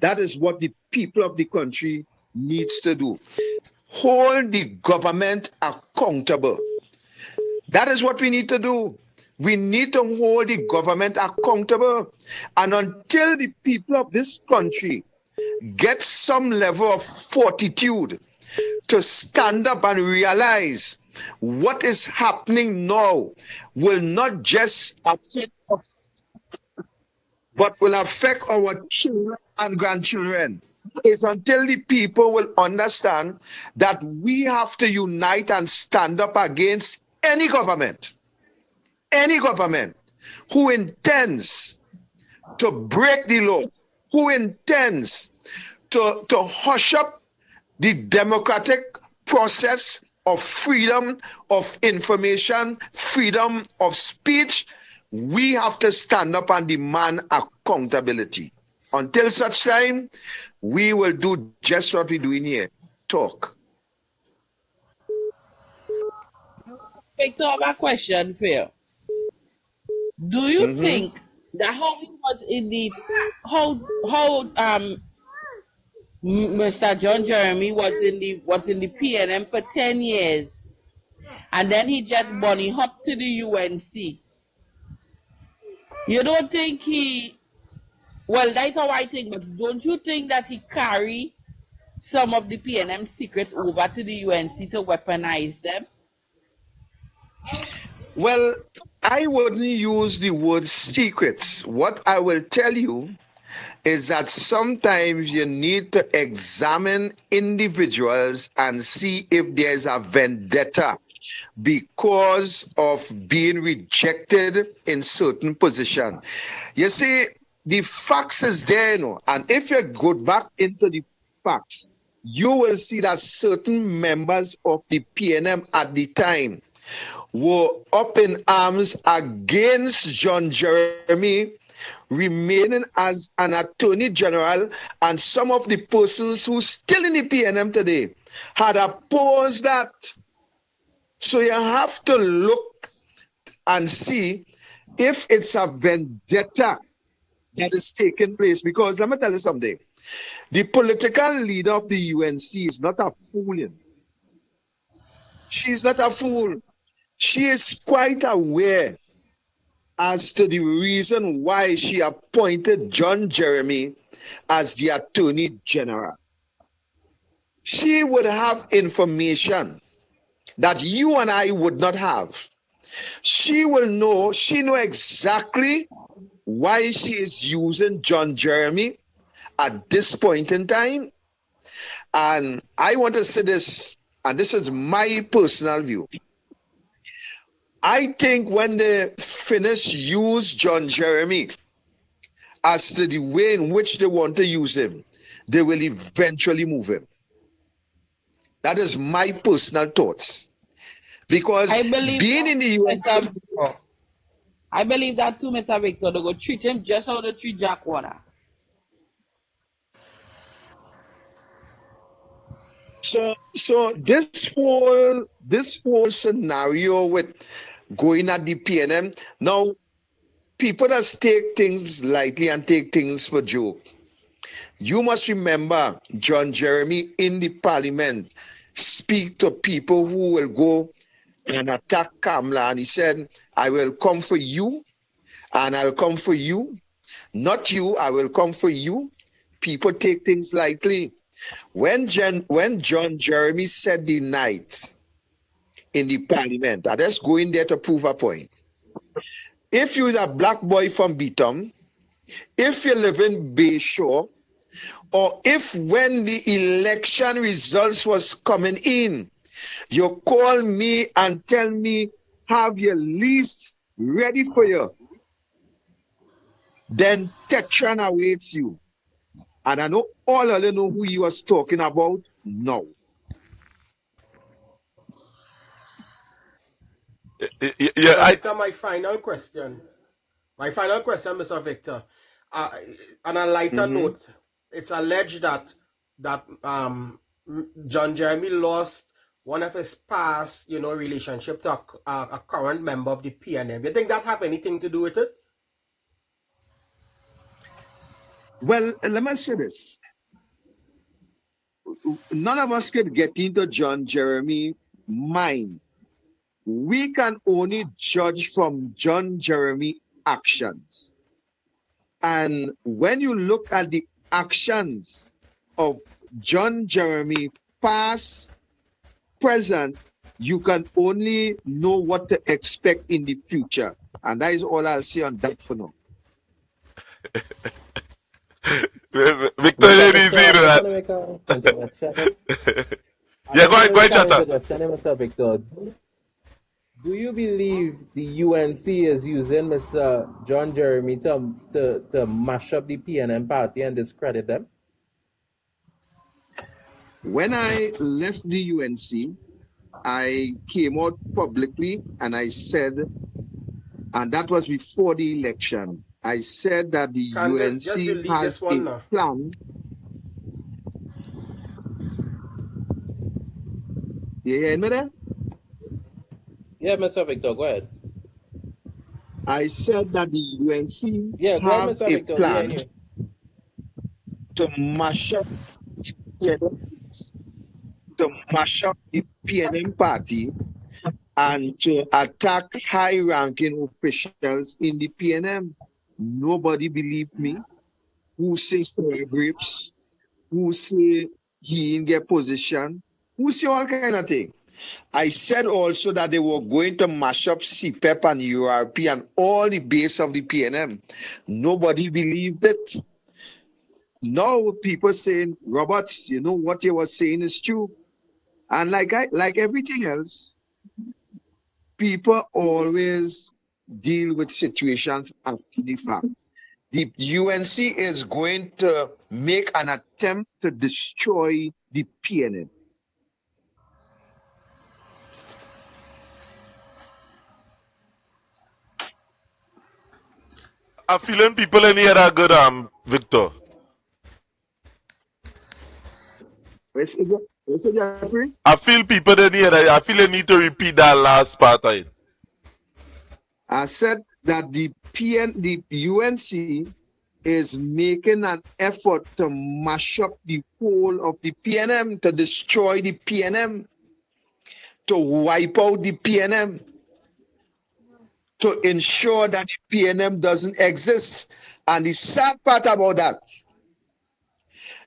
That is what the people of the country needs to do. Hold the government accountable. That is what we need to do. We need to hold the government accountable. And until the people of this country get some level of fortitude to stand up and realize what is happening now will not just affect us, but will affect our children and grandchildren. It's until the people will understand that we have to unite and stand up against any government who intends to break the law, who intends to hush up the democratic process of freedom of information, freedom of speech. We have to stand up and demand accountability. Until such time, we will do just what we're doing here, talk. Victor, I have a question for you. Do you think that how he was in the Mr. John Jeremy was in the PNM for 10 years, and then he just bunny hopped to the UNC? You don't think well, that's how I think, but don't you think that he carry some of the PNM secrets over to the UNC to weaponize them? Well, I wouldn't use the word secrets. What I will tell you is that sometimes you need to examine individuals and see if there's a vendetta because of being rejected in certain position. You see, the facts is there, and if you go back into the facts, you will see that certain members of the PNM at the time were up in arms against John Jeremy remaining as an attorney general, and some of the persons who still in the PNM today had opposed that. So you have to look and see if it's a vendetta that is taking place. Because let me tell you something. The political leader of the UNC is not a fool. She's not a fool. She is quite aware as to the reason why she appointed John Jeremy as the Attorney General. She would have information that you and I would not have. She know exactly why she is using John Jeremy at this point in time. And I want to say this, and this is my personal view. I think when they finish use John Jeremy as to the way in which they want to use him, they will eventually move him. That is my personal thoughts. Because being in the US, I believe that too, Mr. Victor. They go treat him just how they treat Jack Warner. So this whole scenario with going at the PNM, now people that take things lightly and take things for joke. You must remember John Jeremy in the parliament speak to people who will go and attack Kamala, and he said, I will come for you and I'll come for you. Not you, I will come for you. People take things lightly. When John Jeremy said the night in the parliament, I just go in there to prove a point. If you're a black boy from Beaton, if you live in Bayshore, or if when the election results was coming in, you call me and tell me, have your list ready for you, then Tetran awaits you. And I know all of you know who you was talking about now. Mr. Victor, my final question, Mr. Victor, on a lighter note, it's alleged that John Jeremy lost one of his past, relationship to a current member of the PNM. You think that have anything to do with it? Well, let me say this. None of us can get into John Jeremy's mind. We can only judge from John Jeremy's actions. And when you look at the actions of John Jeremy, past, present, you can only know what to expect in the future. And that is all I'll say on that for now. Victor, you didn't see that. Yeah, go ahead, Chatter. Mr. Victor. Do you believe the UNC is using Mr. John Jeremy to mash up the PNM party and discredit them? When I left the UNC, I came out publicly and I said, and that was before the election, I said that the UNC has a plan. You hear me there? Yeah, Mr. Victor, go ahead. I said that the UNC have a plan to mash up the PNM party and to attack high-ranking officials in the PNM. Nobody believed me. Who say sour grapes? Who say he in their position? Who say all kind of thing? I said also that they were going to mash up CPEP and URP and all the base of the PNM. Nobody believed it. Now people saying, Roberts, you know what you were saying is true. And like everything else, people always deal with situations after the fact. The UNC is going to make an attempt to destroy the PNM. I'm feeling people in here are good, Victor. What's it, Jeffrey? I feel people in here. I feel they need to repeat that last part of it. I said that the UNC is making an effort to mash up the whole of the PNM, to destroy the PNM, to wipe out the PNM, to ensure that the PNM doesn't exist. And the sad part about that,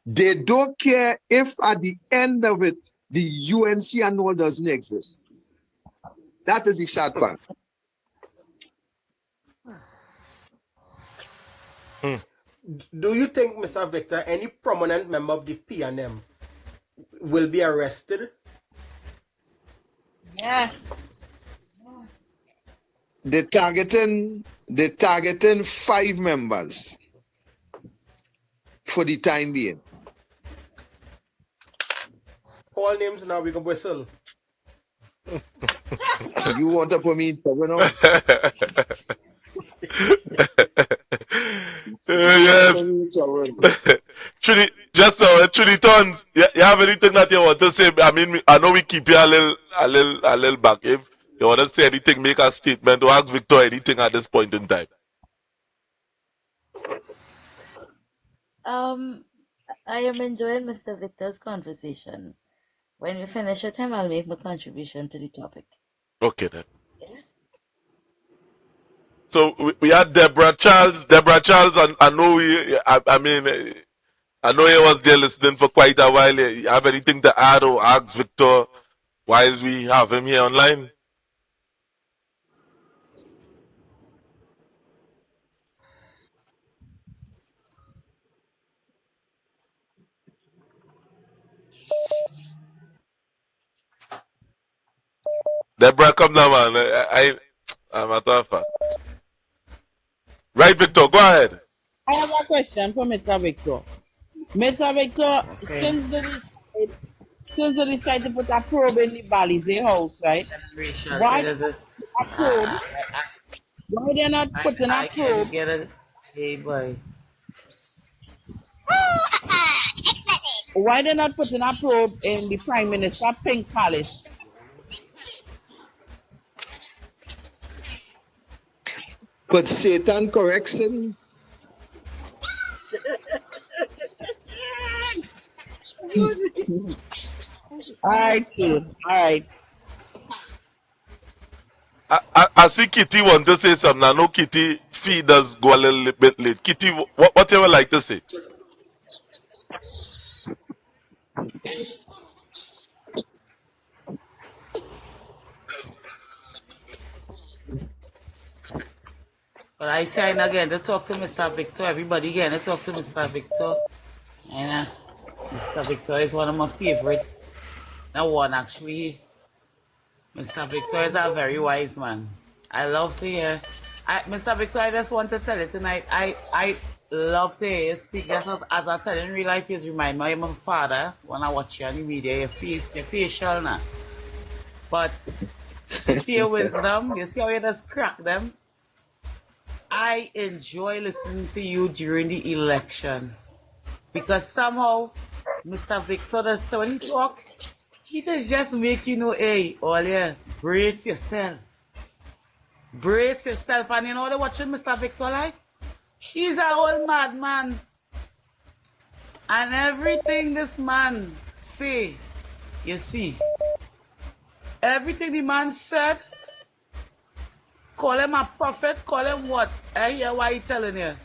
they don't care if at the end of it, the UNC and all doesn't exist. That is the sad part. Do you think, Mr. Victor, any prominent member of the PNM will be arrested? Yeah. They're targeting 5 members for the time being. Call names now, we can whistle. You want to put me in trouble now? Yes. Trinitons, you have anything that you want to say? I mean, I know we keep you a little back. If you want to say anything, make a statement or ask Victor anything at this point in time. I am enjoying Mr. Victor's conversation. When we finish with him, I'll make my contribution to the topic. Okay then. So we had Deborah Charles. Deborah Charles, and I know I know he was there listening for quite a while. You have anything to add or ask Victor while we have him here online? Deborah, come now, man. I'm a tough fan. Right, Victor, go ahead. I have a question for Mr. Victor. Mr. Victor, since they decide to put a probe in the Balize house, right? Why a probe? Why they're not putting a probe? Hey, boy. Why they're not putting a probe in the Prime Minister Pink Palace? But Satan corrects him. All right, too. All right. I see Kitty want to say something. I know Kitty feed does go a little bit late. Kitty, what you would like to say? But I say again to talk to Mr. Victor. Everybody again to talk to Mr. Victor. And Mr. Victor is one of my favorites. That one actually. Mr. Victor is a very wise man. I love to hear. Mr. Victor, I just want to tell you tonight, I love to hear you speak. Just as I tell you in real life, you remind me of my father when I watch you on the media, your facial now. But you see your wisdom, you see how you just crack them. I enjoy listening to you during the election. Because somehow, Mr. Victor does, when he talk, he does just make you know, hey, Olia, brace yourself. Brace yourself. And you know what watching Mr. Victor like? He's an old madman. And everything this man say, you see, everything the man said, call him a prophet, call him what? I hear what he telling you.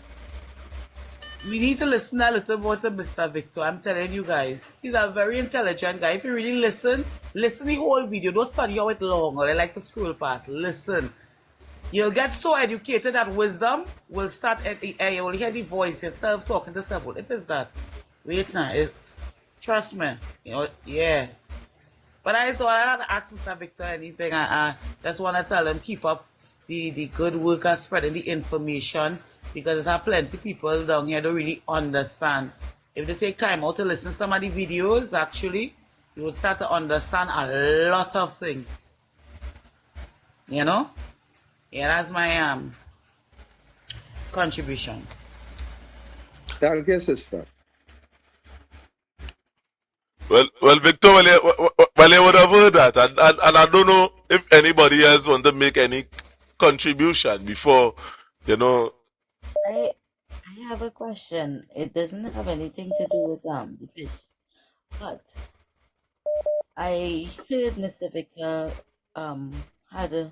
We need to listen a little more to Mr. Victor. I'm telling you guys, he's a very intelligent guy. If you really listen the whole video. Don't study how it long or they like to scroll past. Listen. You'll get so educated that wisdom will start you will hear the voice yourself talking to someone. If it's that, wait now. Trust me. Yeah. But I don't ask Mr. Victor anything. I just want to tell him keep up the good work of spreading the information, because there are plenty of people down here don't really understand. If they take time out to listen to some of the videos, actually, you will start to understand a lot of things. You know? Yeah, that's my contribution. Thank you, sister. Well, Victor, you would have heard that, and I don't know if anybody else want to make any contribution before, I have a question. It doesn't have anything to do with the fish, but I heard Mr. Victor had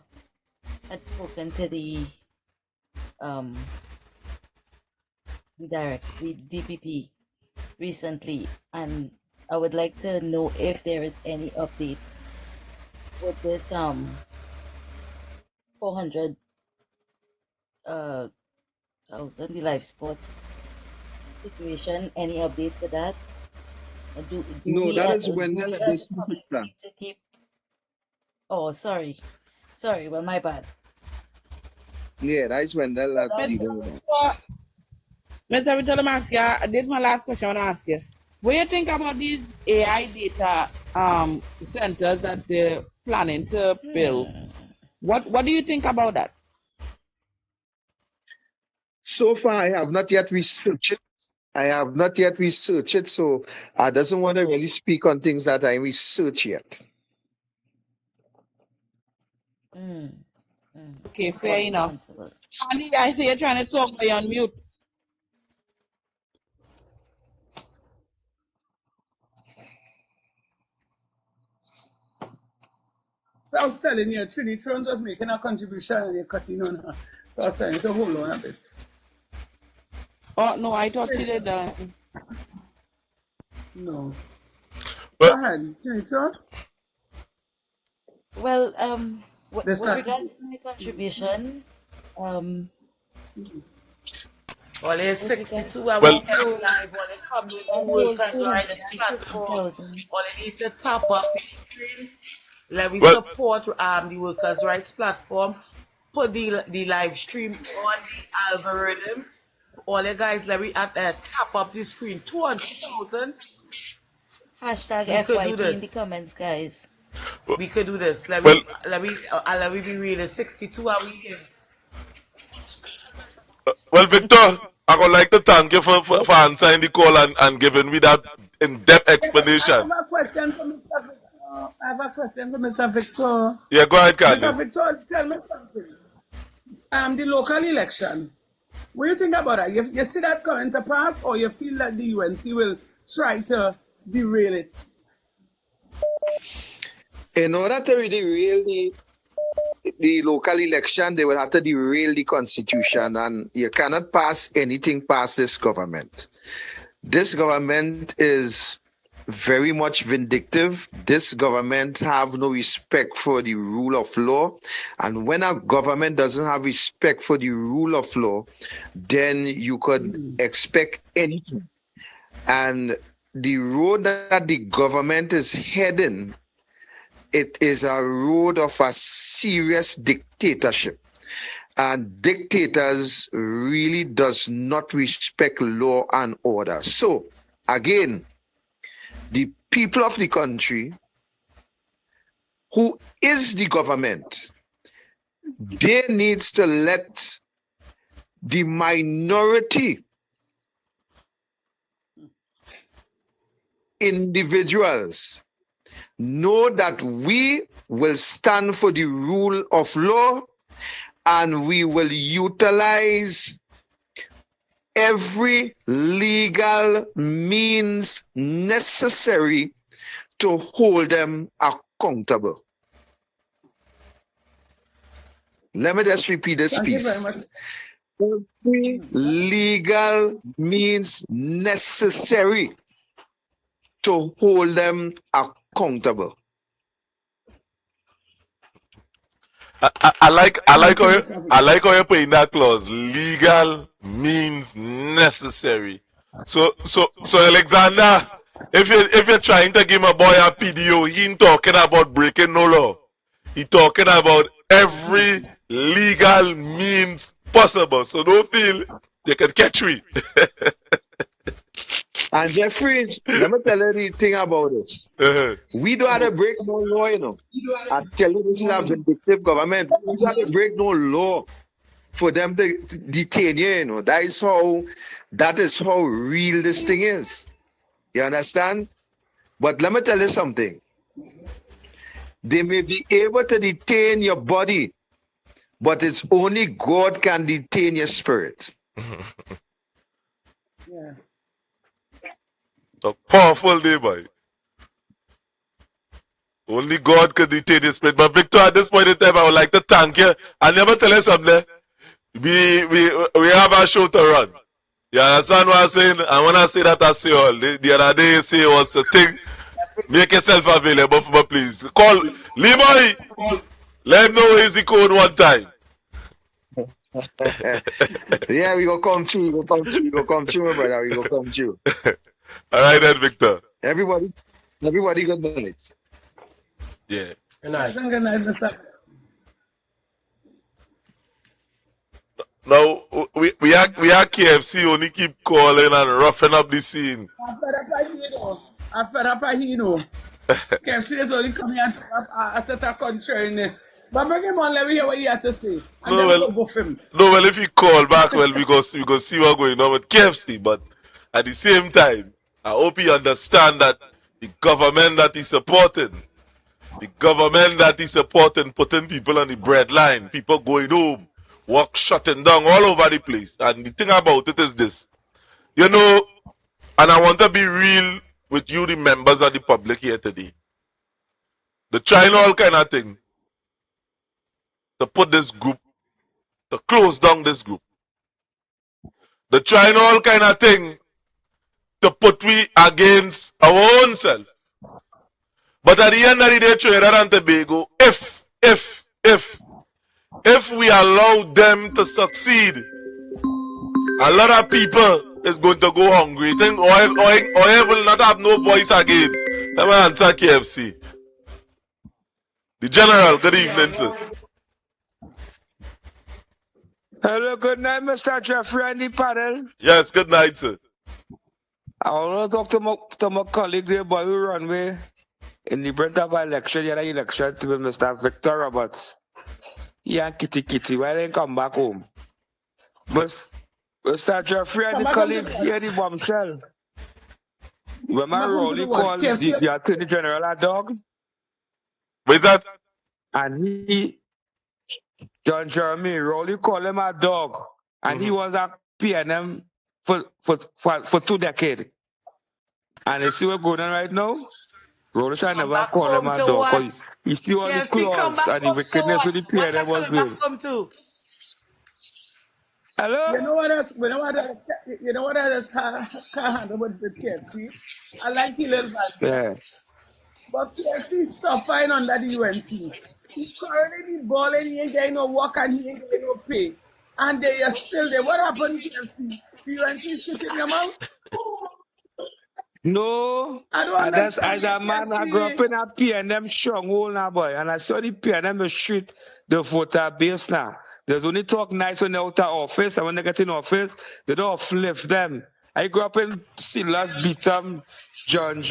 spoken to the DPP recently, and I would like to know if there is any updates with this 400 thousand the live sports situation. Any updates with that? Do No, we that is do Wendell we at as this a public plan. need to keep? Oh, sorry, well, my bad. Yeah, that's Wendell at dealing with that. Mr. Victor, let me ask you, this is my last question I want to ask you. What do you think about these AI data centers that they're planning to build? What do you think about that? So far, I have not yet researched it. So I doesn't want to really speak on things that I research yet. Okay, fair enough. Andy, I see you're trying to talk, but you're on mute. I was telling you, Trinity Tron was making a contribution and you're cutting on her. So I was telling you to hold on a bit. Oh, no, I thought she did. No. Go ahead, Trinity Tron. Well, with regards to my contribution, well, it's 62. I won't get live. Well, it comes with the workers' rights platform. Well, they need to top up the screen. Let me support the workers' rights platform. Put the live stream on the algorithm. All the guys, let me tap up the screen. 200,000. Hashtag we could do FYP this. in the comments, guys. We could do this. Let me be real. 62 are we here? Well, Victor, I would like to thank you for answering the call and giving me that in-depth explanation. I have a question for Mr. Victor. Yeah, go ahead, Mr. Candice. Victor, tell me something. The local election. What do you think about that? You see that coming to pass, or you feel that the UNC will try to derail it? In order to derail the local election, they will have to derail the constitution, and you cannot pass anything past this government. This government is very much vindictive. This government have no respect for the rule of law, and when a government doesn't have respect for the rule of law, then you could expect anything. And the road that the government is heading, it is a road of a serious dictatorship. And dictators really does not respect law and order. So, again, the people of the country, who is the government, they needs to let the minority individuals know that we will stand for the rule of law and we will utilize every legal means necessary to hold them accountable. Let me just repeat this piece. Thank you very much. Every legal means necessary to hold them accountable. I like Thank you, how you, Mr. I Victor. like how you put in that clause. Legal means necessary. So Alexander, if you're trying to give a boy a PDO, he ain't talking about breaking no law. He talking about every legal means possible. So don't feel they can catch me. And Jeffrey, let me tell you the thing about this. We don't have to break no law, you know. I tell you, this is a vindictive government. We don't have to break no law for them to detain you, you know. That is how real this thing is. You understand? But let me tell you something. They may be able to detain your body, but it's only God can detain your spirit. Yeah. A powerful day, boy. Only God can detain your spirit. But Victor, at this point in time, I would like to thank you. I never tell you something. We have a show to run. You understand what I'm saying? And when I say that, I say all. The other day, you say it was a thing. Make yourself available for me, please. Call Lemoy. Let him know easy code one time. Yeah, we go come through. We go come through, my brother. We go come through. All right, then, Victor. Everybody, good night. Yeah. Good night. Good night, Mr. Now we are KFC only keep calling and roughing up the scene. I'm fed up by Hino. KFC is only coming and I set a contrariness. But bring him on, let me hear what he had to say. And then we'll go for him. No, well, if he call back, well, we go see what's going on with KFC. But at the same time, I hope he understand that the government that he's supporting, putting people on the bread line, people going home, work shutting down all over the place. And the thing about it is this, you know, and I want to be real with you, the members of the public here today. They're trying all kind of thing to put this group, to close down this group. They're trying all kind of thing to put we against our own self. But at the end of the day, Trinidad and Tobago, if we allow them to succeed, a lot of people is going to go hungry. Think oil will not have no voice again. Let me answer KFC. The General, good evening, sir. Hello, good night, Mr. Jeffrey and the panel. Yes, good night, sir. I want to talk to my colleague there, boy, who run me in the brink of election, the election to Mr. Victor Roberts. He and Kitty, why they come back home? Mr. Jeffrey and the colleague hear the bombshell. When my Rowley called the Attorney General a dog. What is that? And John Jeremy, Rowley called him a dog. And he was a PNM for 2 decades. And you see what's going on right now? Rowley shall never call him a dog. You see all the claws and the wickedness with the PNM was doing. Hello? You know what else can't handle with the KFC? I like he little bad. Yeah. But KFC is suffering under the UNC. He's currently be balling, he ain't getting no work and he ain't getting no pay. And they are still there. What happened to KFC? The UNC is shit in your mouth? No, I don't understand. As a man, I grew up in a PNM stronghold now, boy, and I saw the PNM street, the voter base now. There's only talk nice when they're out of office, and when they get in office, they don't uplift them. I grew up in Silas, Beatham, John,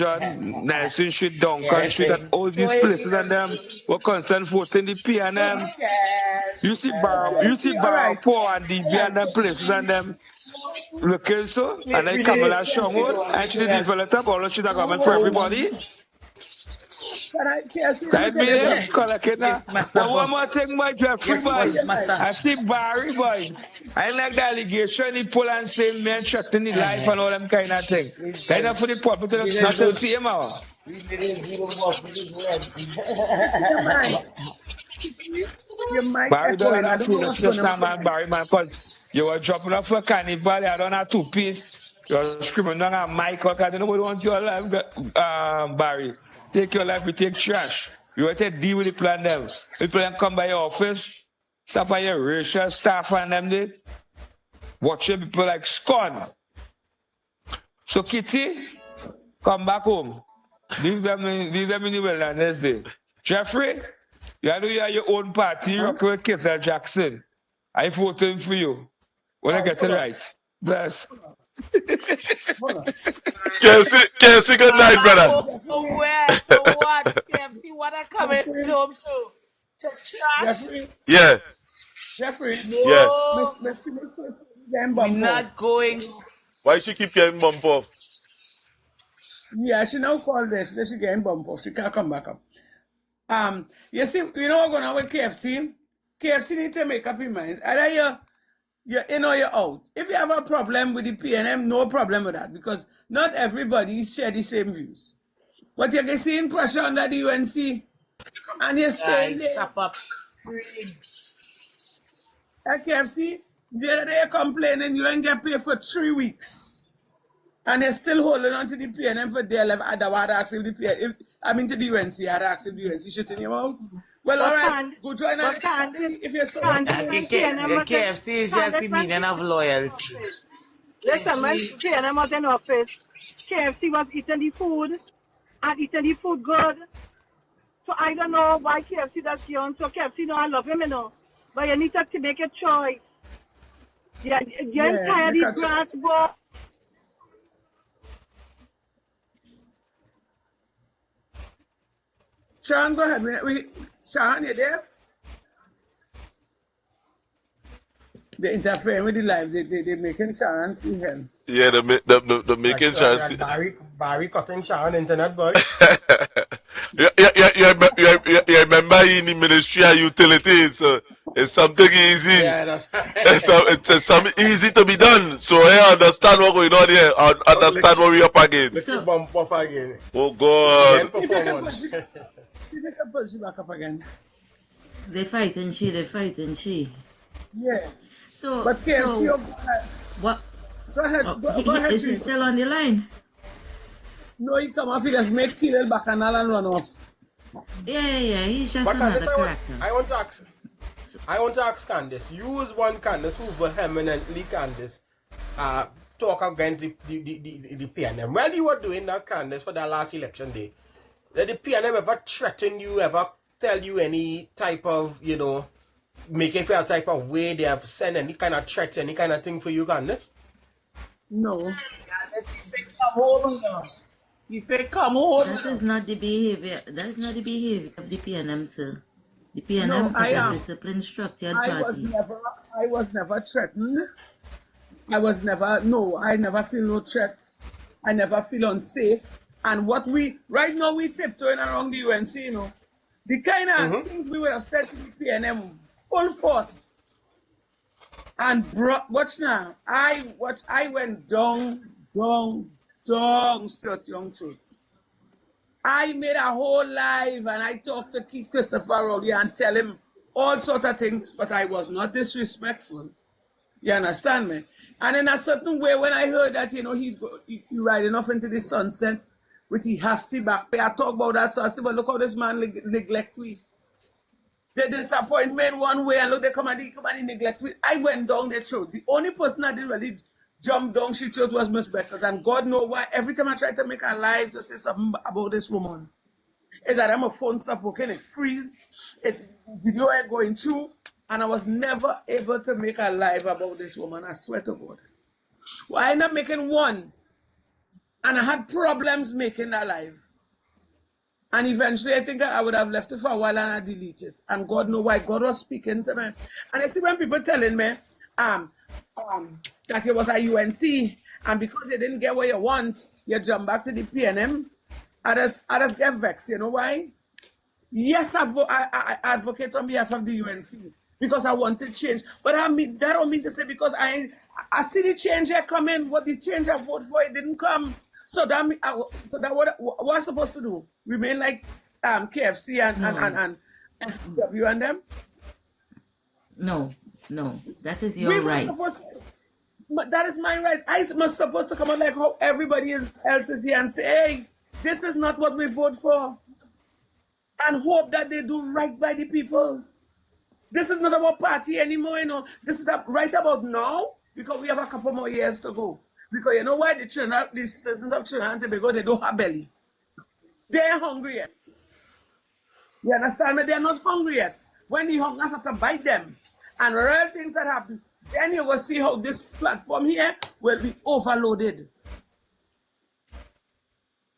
Nelson Street, Duncan Street, and all these places, and them were concerned voting the PNM. You see Barrapo and DB and them places, and them. Looking so, and then Kamala stronghold, and she did develop up all she government for everybody. That mean it, one more thing, my Jeffrey boy. I see Barry boy. I like the allegation he pull and say men threatening the life and all them kind of thing. Kind of for the public not to see him out. Barry don't have to just man, Barry man, because you were dropping off a carnival, I don't have 2 piece. You're screaming down a mic, because nobody wants your life, Barry. Take your life, we take trash. You want to deal with the plan them. People them come by your office, stop by your racial staff and them there. Watching people like scone. So Kitty, come back home. Leave them in the wilderness day. Jeffrey, you do your own party, you rock with Kessel Jackson. I voting for you. When I get it right. Bless. KFC, good night, brother. For where? For what? KFC, what are coming home to trash? Yeah, Jeffrey, yeah. No, getting we're bump off. not going. Why she keep getting bump off? Yeah, she now called this. She getting bump off. She can't come back up. You see, you know what's going on with KFC? KFC need to make up your minds. Either you're in or you're out. If you have a problem with the PNM, no problem with that because not everybody share the same views. But you can see in pressure under the UNC and you're staying there. Stop up screen. At KFC, the other day you're complaining you ain't get paid for 3 weeks. And they're still holding on to the PNM for their life. I'd ask if the PNM, to the UNC, I'd ask if the UNC shitting him out. Well, all right, go join us if you're so KFC is just the meaning of loyalty. Listen, when PNM was in office, KFC was eating the food and eating the food good. So I don't know why KFC does young. So KFC, I love him, but you need to make a choice. You're tired of the grass, but Sean, go ahead. Sean, you there? They interfere with the live. They're making Sharon see him. Yeah, the making Sharon see. Barry cutting Sharon internet, boy. You remember in the Ministry of Utilities, so it's something easy. Yeah, that's it's something easy to be done. So I understand what's going on here. I understand what we're up against. Let's bump off again. Oh, God. They're fighting she. Yeah. So, but KFC, what? Go ahead. Is he still on the line? No, he come off. He just make Kirill Bacchanal and run off. Yeah. He's just but another Candace, character. I want to ask Candace. You was one Candace who vehemently Candace talk against the PNM. While you were doing that, Candace, for that last election day, did the PNM ever threaten you, ever tell you any type of, make you feel type of way they have sent any kind of threats, any kind of thing for you, Candace? No. He said, come on. That is not the behavior. That is not the behavior of the PNM, sir. The PNM is a disciplined, structured party. I was never threatened. I never feel no threats. I never feel unsafe. And right now we tiptoeing around the UNC, the kind of things we would have said to the PNM, full force. And watch now, I went down, Stuart Young Truth. I made a whole live and I talked to Keith Christopher Rowley and tell him all sorts of things, but I was not disrespectful. You understand me? And in a certain way, when I heard that, he's riding off into the sunset with the hefty back pay, I talk about that, so I said, but look how this man neglect me. The disappointment one way, and look, they come and neglect me. I went down their throat. The only person that didn't really jump down she throat was Miss Beckers, and God knows why. Every time I try to make her live to say something about this woman, is that my phone stop working, it freeze, video ain't going through, and I was never able to make a live about this woman. I swear to God. Well, I ended up making one, and I had problems making that live. And eventually, I think I would have left it for a while and I deleted it. And God knows why. God was speaking to me. And I see when people telling me that it was a UNC, and because you didn't get what you want, you jump back to the PNM. Others get vexed. You know why? Yes, I advocate on behalf of the UNC because I want to change. But that don't mean to say because I see the change here coming, what the change I vote for, it didn't come. So that what I'm supposed to do? Remain like KFC and W and them? No, that is your right. That is my right. I must supposed to come out like how everybody else is here and say, hey, this is not what we vote for. and hope that they do right by the people. This is not about party anymore, you know. This is right about now, because we have a couple more years to go. Because you know why the citizens of Trinidad and Tobago, they don't have belly. They ain't hungry yet. You understand me? They're not hungry yet. When the hunger start to bite them, and real things that happen, then you will see how this platform here will be overloaded.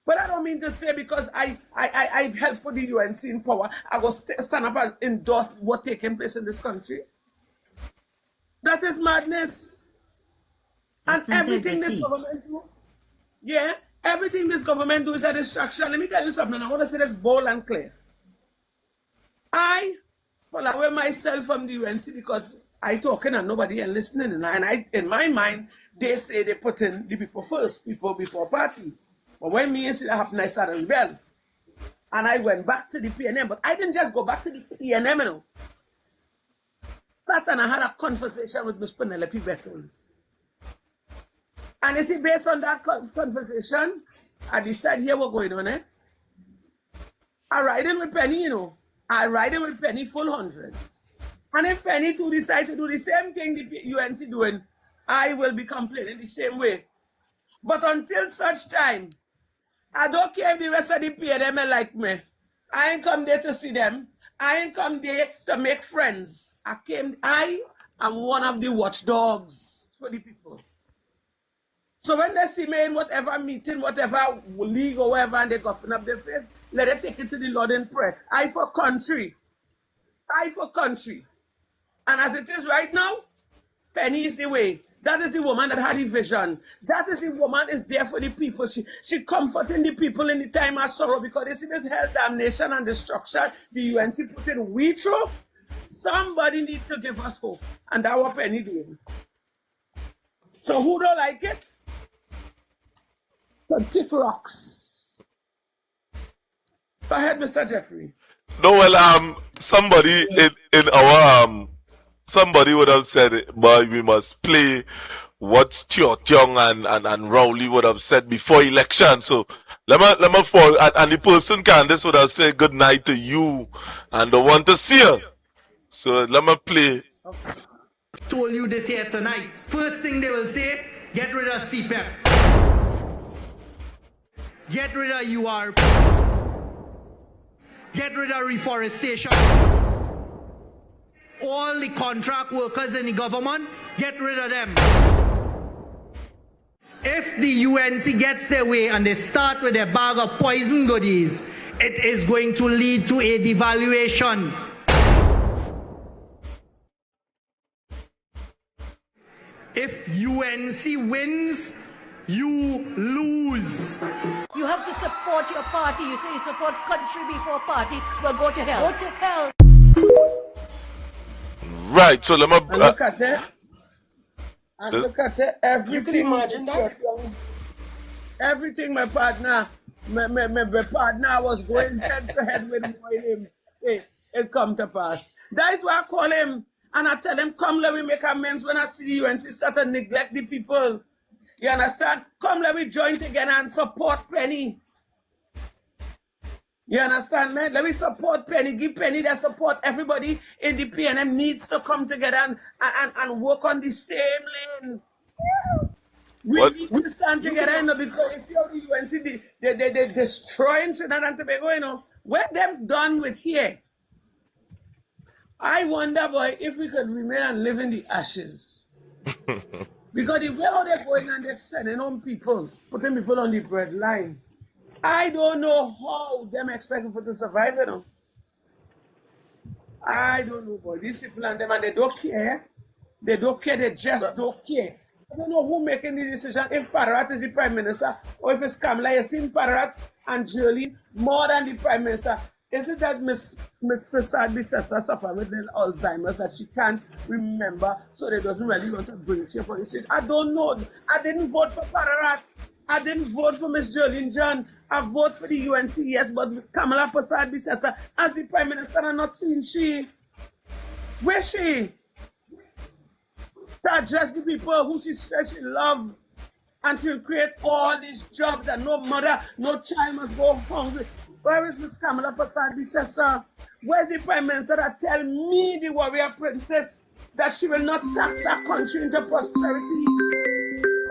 But I don't mean to say because I help put the UNC in power, I will stand up and endorse what's taking place in this country. That is madness. And everything this government do, everything this government do is a distraction. Let me tell you something. I want to say this bold and clear. I pull away myself from the UNC because I talking and nobody and listening. And I, in my mind, they say they put in the people first, people before party. But when me and see that happen, I started rebel. And I went back to the PNM. But I didn't just go back to the PNM, you know. Sat and I had a conversation with Ms. Penelope Beckles. And you see, based on that conversation, I decided here we're going on, I ride in with Penny, you know. I ride in with Penny full 100. And if Penny too decide to do the same thing the UNC doing, I will be complaining the same way. But until such time, I don't care if the rest of the PNM like me. I ain't come there to see them. I ain't come there to make friends. I am one of the watchdogs for the people. So when they see me in whatever meeting, whatever league or whatever, and they govern up their faith, let them take it to the Lord in prayer. I for country. I for country. And as it is right now, Penny is the way. That is the woman that had the vision. That is the woman is there for the people. She comforting the people in the time of sorrow, because they see this hell, damnation, and destruction the UNC put in we through. Somebody needs to give us hope. And that's what Penny doing. So who don't like it? So kick rocks. Go ahead, Mr. Jeffrey. No, well, somebody in our somebody would have said it, but we must play what Stuart Young and Rowley would have said before election. So let me fall, and the person Candace would have said good night to you and don't want to see her. So let me play. Told you this here tonight. First thing they will say, get rid of CPEP. Get rid of UR. Get rid of reforestation. All the contract workers in the government, get rid of them. If the UNC gets their way and they start with a bag of poison goodies, it is going to lead to a devaluation. If UNC wins, you lose. You have to support your party. You say you support country before party. Well, go to hell. Go to hell. Right, so let me look at it. And look at it. Everything. You can imagine that. Everything my partner was going head to head with him. Say it come to pass. That is why I call him and I tell him, come, let me make amends when I see you and see start to neglect the people. You understand? Come, let me join together and support Penny. You understand, man? Let me support Penny. Give Penny that support. Everybody in the PNM needs to come together and work on the same lane. We need to stand together, you know, because you see how the UNC, they're destroying Trinidad and Tobago, you know. When them done with here, I wonder, boy, if we could remain and live in the ashes. Because the way how they're going and they're sending on people, putting people on the bread line, I don't know how them expect people to survive, you know. I don't know, boy. These people and them, and they don't care. They don't care, they just don't care. I don't know who making the decision, if Padarath is the Prime Minister, or if it's Kamala. You've seen Padarath and Jolene more than the Prime Minister. Is it that Miss Prasad Bissessa suffer with Alzheimer's that she can't remember, so they doesn't really want to bring she for the stage? I don't know. I didn't vote for Padarath. I didn't vote for Miss Jolene John. I vote for the UNC, yes, but Kamala Prasad Bissessa as the Prime Minister, I'm not seeing she. Where's she? To address the people who she says she loves, and she'll create all these jobs and no mother, no child must go hungry. Where is Miss Kamala Prasad Bisesa? Where's the Prime Minister that tell me, the warrior princess, that she will not tax our country into prosperity?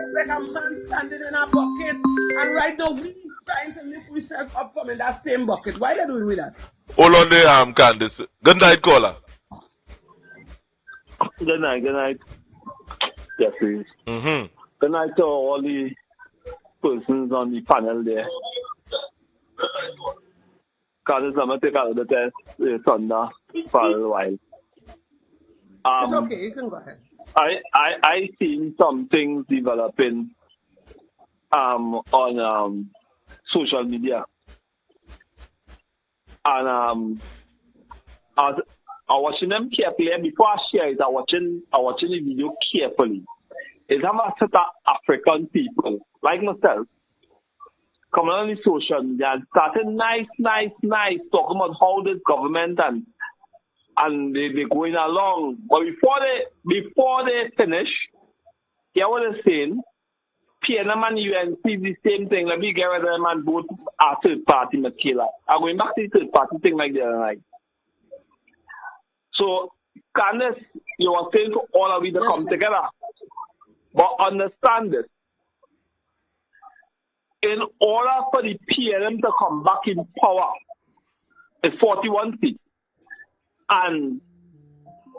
It's like a man standing in a bucket, and right now we trying to lift ourselves up from in that same bucket. Why they doing with that? Hold on there, Candice. Good night, caller. Good night, Jeffrey. Mm-hmm. Good night to all the persons on the panel there. Candice, I'm going to take out the test Sunday for a while. It's okay, you can go ahead. I seen some things developing on social media, and I watching them carefully. And before I share it, I watching the video carefully. It's have a set of African people like myself coming on the social media and starting nice, talking about how this government and they going along. But before they finish, hear what they're saying. PNM and UNC the same thing. Let me get rid of them and both are third party Makila. I'm going back to the third party thing like the other night. So, Candice, you are saying to all of you to come together. But understand this. In order for the PNM to come back in power, it's 41 seats. And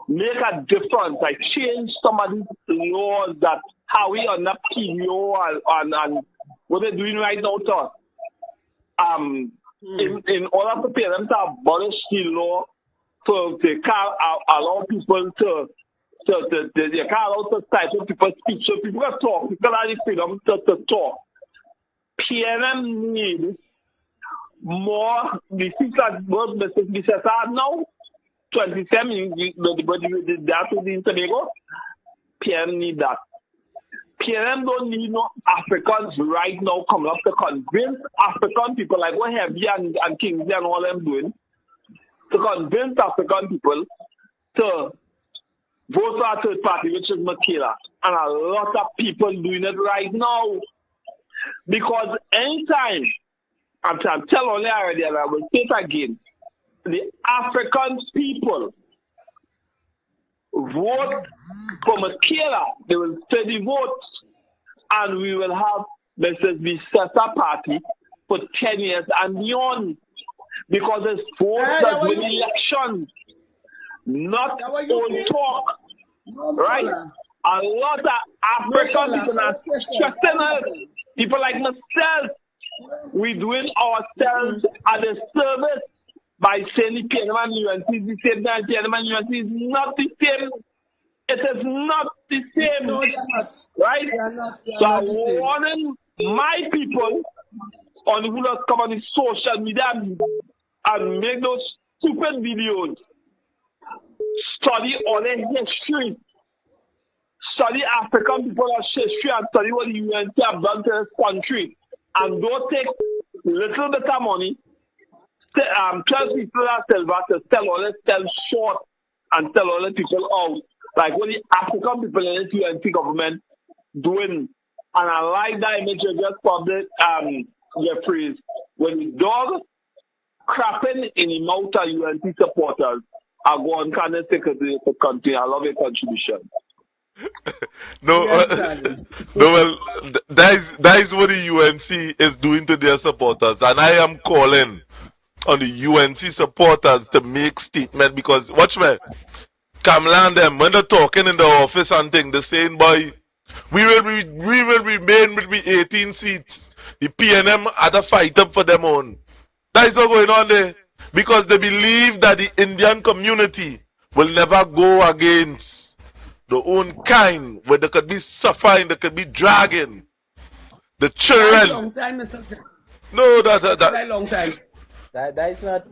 make a difference, like change some of these laws that how we on that PDO and what they're doing right now to us. In order for PNM to abolish the law, so they can't allow people they can't allow to stifle people's speech, so people can talk, people have the freedom to talk. PNM needs more, the seats that both Mrs. Bisesa now, 27, the that with the Tobago, PNM need that. PNM don't need no Africans right now coming up to convince African people like what Heavy and Kingsley and all them doing, to convince African people to vote for a third party, which is Makila. And a lot of people doing it right now. Because anytime, I'm telling you already, and I will say it again, the African people vote for Makila, they will steady the votes, and we will have Mrs. Bisesa party for 10 years and beyond. Because it's votes that win elections, not on talk. Right? A lot of African people are stressing us. People like myself, we doing ourselves a disservice by saying the PNM and UNC is the same. The PNM and UNC is not the same. It is not the same. No, they're not. Right? So I'm warning my people on who not come on the social media and make those stupid videos. Study all their history. Study African people's history and study what the UNC have done to this country. And don't take little bit of money, 12 people are silver to sell all this, sell short and sell all the people out. Like what the African people in this UNC government doing. And I like that image you just published, Jeffries. When the dog crapping in the mouth of UNC supporters, I go on Candice Secretary for country. I love your contribution. No, well, that is what the UNC is doing to their supporters, and I am calling on the UNC supporters to make statement because watch me, Kamala and them when they're talking in the office and thing, they're saying, "Boy, we will remain with the 18 seats. The PNM had a fight up for them own." That is what's going on there because they believe that the Indian community will never go against the own kind where they could be suffering, they could be dragging the children. That's a long time, Mr. No, that's a long time. That is not.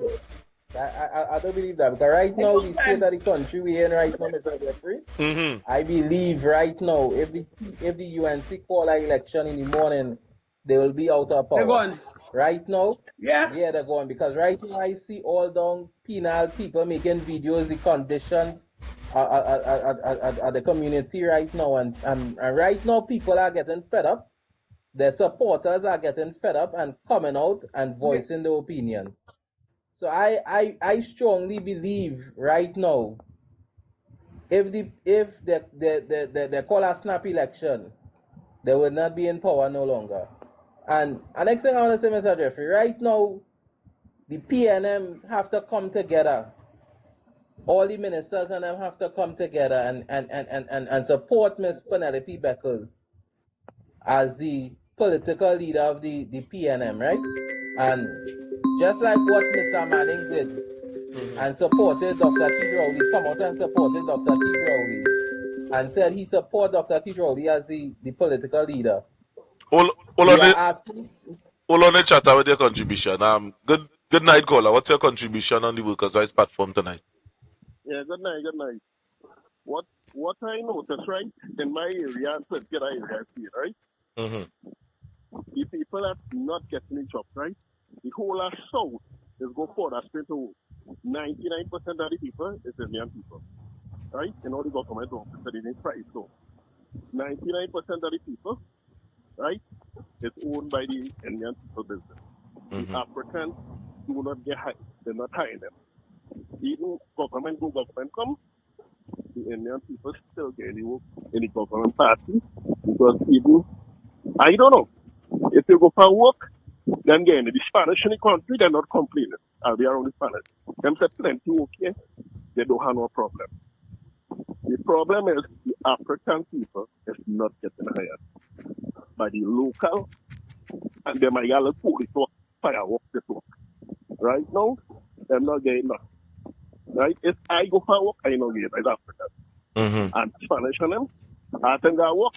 I don't believe that because right now the state of the country we're in right now, Mr. Jeffrey. I believe right now if the UNC call an election in the morning, they will be out of power. They're gone. Right now, yeah, they're going because right now I see all down penal people making videos, the conditions at the community right now, and right now people are getting fed up their supporters are getting fed up and coming out and voicing their opinion. So I strongly believe right now, if they call a snap election, they will not be in power no longer. And next thing I want to say, Mr. Jeffrey, right now, the PNM have to come together. All the ministers and them have to come together and support Ms. Penelope Beckers as the political leader of the PNM, right? And just like what Mr. Manning did and supported Dr. Keith Rowley, come out and supported Dr. Keith Rowley and said he support Dr. Keith Rowley as the political leader. Hold on the chatter with your contribution. Good night, caller. What's your contribution on the Workers' Rights platform tonight? Yeah, good night, good night. What I noticed, right, in my area and particular area here, right? The people that not getting a job, right? The whole of South is go for that straight to 99% of the people is Indian people, right? In all the government offices, they didn't price so 99% of the people, right, is owned by the Indian people business. The Africans do not get hired. They're not hiring them. Even government come, the Indian people still get any work in the government party because even, I don't know, if you go for work, then again, the Spanish in the country, they're not complaining. I'll be around the Spanish. Them say plenty work here, they don't have no problem. The problem is the African people is not getting hired by the local, and they might get a police work, fireworks, this work. Right now, they're not getting nothing. Right? If I go for work, I know get as African. And Spanish and them, I think I work,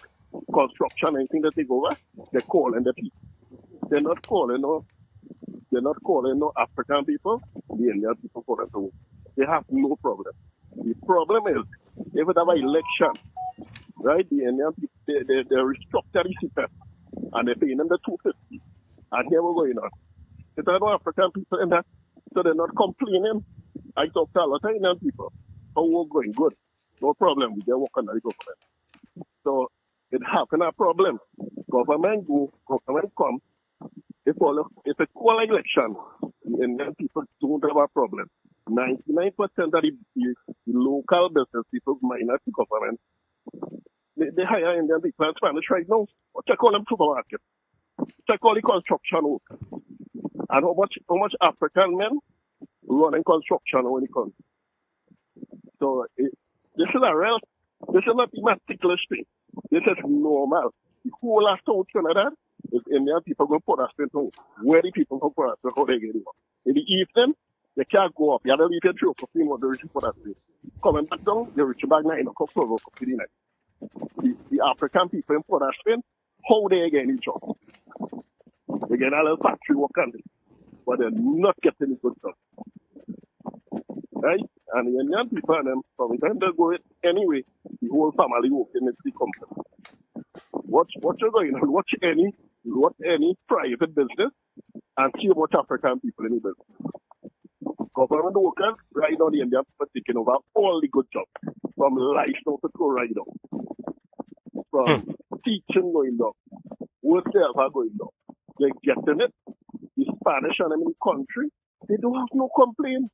construction, anything that take over, they're calling the people. They're not calling no African people, the Indian people for them to work. They have no problem. The problem is, if it have an election, right, the Indian people, they restructure the system, and they're paying them the 250. And here we're going on. If there are no African people in that, so they're not complaining. I talk to a lot of Indian people. How we're going good. No problem. We get work on the government. So it happen a problem. Government go, government come. If it's call election, the Indian people don't have a problem. 99% of the local business people minus the government, they hire Indian people and Spanish right now. Check all them supermarkets. Check all the construction work. And how much African men running construction when it comes. So this is not a ticklish thing. This is normal. The whole of South Canada is Indian people go put us into where the people go put us how they get it. In the evening, they can't go up. You have to leave your 3 o'clock in the reach for that day. Coming back down, they reach back 9 o'clock, 12 o'clock in the night. The African people in Port of Spain, how they get any job? They get a little factory work on it, but they're not getting a good job. Right? And the Indian people and them, from the time they go it anyway, the whole family working in the company. Watch you're going on, watch any private business and see how much African people in the business. Government workers, right now the Indian people taking over all the good jobs. From livestock to go right down. From teaching going down. Wholesale are going down. They're getting it. The Spanish and them in the country, they don't have no complaint.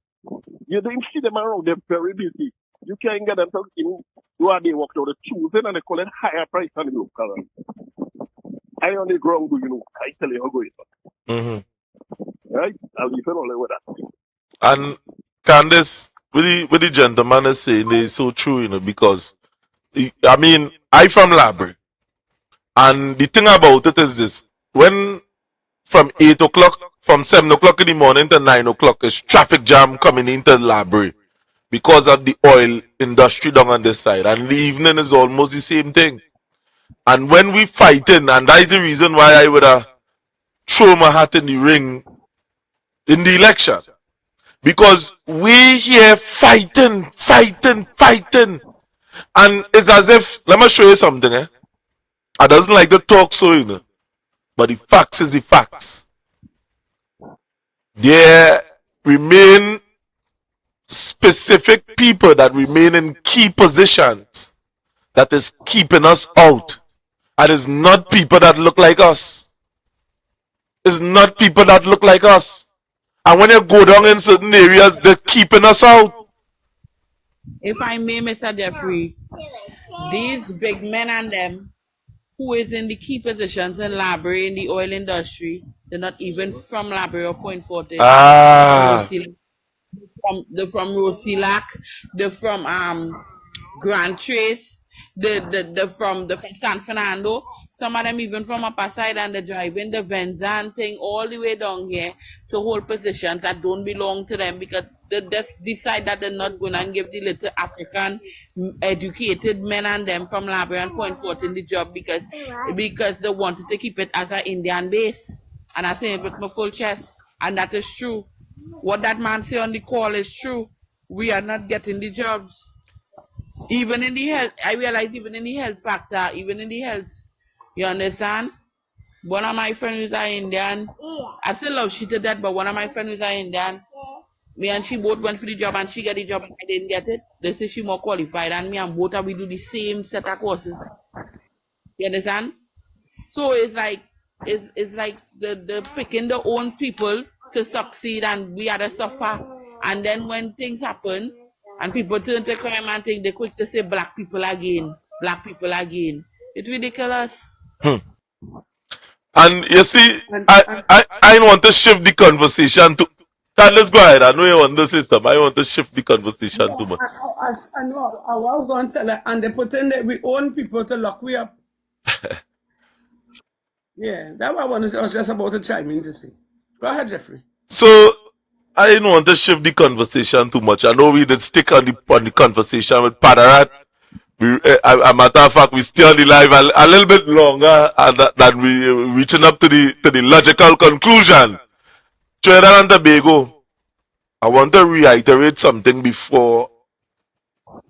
You don't see them around, they're very busy. You can't get them to do a day work out the Tuesday and they call it higher price than the local. I on the ground, I tell you how going on. Right? I'll leave it all with that. And Candice, what the gentleman is saying is so true, because I mean, I from Library. And the thing about it is this: when from 8 o'clock, from 7 o'clock in the morning to 9 o'clock, is traffic jam coming into the library because of the oil industry down on this side. And the evening is almost the same thing. And when we fighting, and that is the reason why I would throw my hat in the ring in the election. Because we here fighting. And it's as if, let me show you something, I doesn't like to talk so, but the facts is the facts. There remain specific people that remain in key positions that is keeping us out. And it's not people that look like us. It's not people that look like us. And when you go down in certain areas, they're keeping us out. If I may, Mr. Jeffrey, these big men and them who is in the key positions in Library in the oil industry, they're not even from Library or Point Fortin. They're from Rosilac. They're from Grand Trace. They're from San Fernando. Some of them even from upper side, and they're driving the Venzan thing all the way down here to hold positions that don't belong to them because they just decide that they're not going to give the little African educated men and them from Library and Point Fortin the job because they wanted to keep it as an Indian base. And I say it with my full chest. And that is true. What that man say on the call is true. We are not getting the jobs. Even in the health, I realize even in the health factor, even in the health, you understand? One of my friends who's an Indian, I still love she to that, but one of my friends who's an Indian, me and she both went for the job and she got the job and I didn't get it. They say she more qualified than me and both of we do the same set of courses. You understand? So it's like the picking the own people to succeed and we are to suffer. And then when things happen and people turn to crime and think they're quick to say black people again. It's ridiculous. And you see, I want to shift the conversation to. Let's go ahead. I know you want the system. I want to shift the conversation too much. I know. I was going to tell her, and they put in we own people to lock we up. Yeah, that's what I was just about to chime in to see. Go ahead, Jeffrey. So I didn't want to shift the conversation too much. I know we did stick on the conversation with Padarath. A matter of fact, we stay on the live a little bit longer than we reaching up to the logical conclusion. Trinidad and Tobago, I want to reiterate something before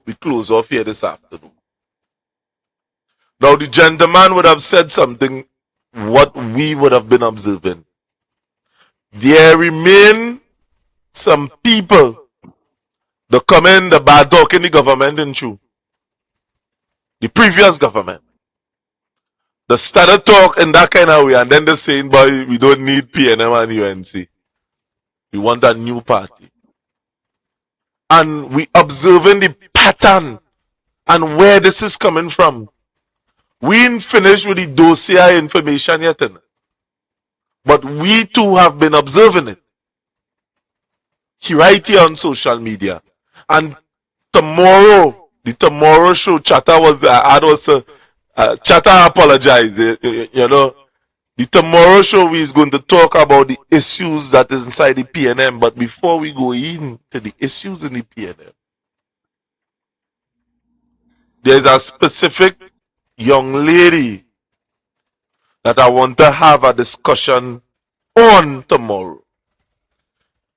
we close off here this afternoon. Now, the gentleman would have said something what we would have been observing. There remain some people that come in the bad talk in the government and true. The previous government. They started talk in that kind of way and then they're saying, boy, we don't need PNM and UNC. We want a new party. And we observing the pattern and where this is coming from. We ain't finished with the dossier information yet. But we too have been observing it. Right here on social media. And tomorrow, the Tomorrow Show chatter was, chatter apologize, you know. The Tomorrow Show is going to talk about the issues that is inside the PNM. But before we go into the issues in the PNM, there's a specific young lady that I want to have a discussion on tomorrow.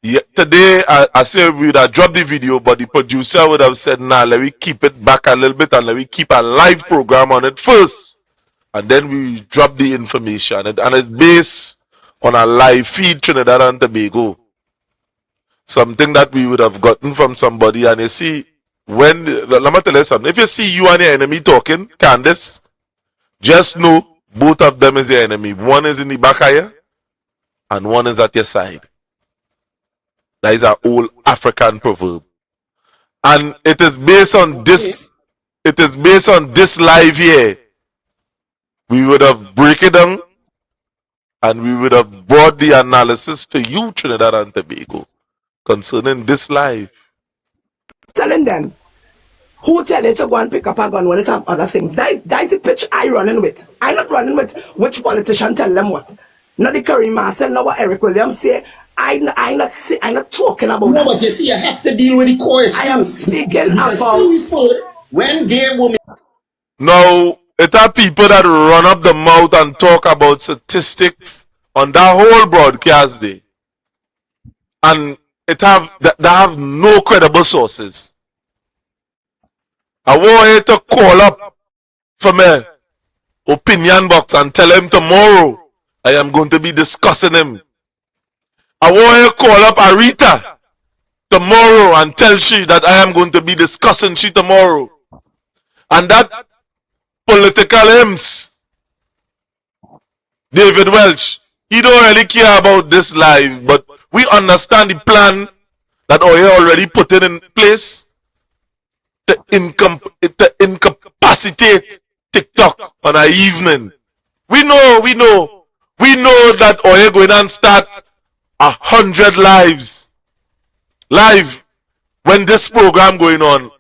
Yeah, today, I said we would have dropped the video, but the producer would have said, nah, let me keep it back a little bit and let me keep a live program on it first. And then we drop the information. And it's based on a live feed, Trinidad and Tobago. Something that we would have gotten from somebody. And you see, let me tell you something. If you see you and your enemy talking, Candace, just know both of them is your enemy. One is in the back of you, and one is at your side. That is an old African proverb. And it is based on this, live here. We would have break it down and we would have brought the analysis to you, Trinidad and Tobago, concerning this live. Telling them who tell it to go and pick up a gun when it have other things. That is the pitch I running with. I not running with which politician tell them what. Not the Curry Marcel, not what Eric Williams say. I not talking about no, that. But you see, you have to deal with the core. I am speaking about when they women. Now, it are people that run up the mouth and talk about statistics on that whole broadcast day. And they have no credible sources. I want you to call up for my opinion box and tell him tomorrow I am going to be discussing him. I want you to call up Arita tomorrow and tell she that I am going to be discussing she tomorrow. And that political hymns David Welch, he don't really care about this live, but we understand the plan that Oye already put it in place to incapacitate TikTok on an evening. We know that Oye going and start 100 live when this program going on.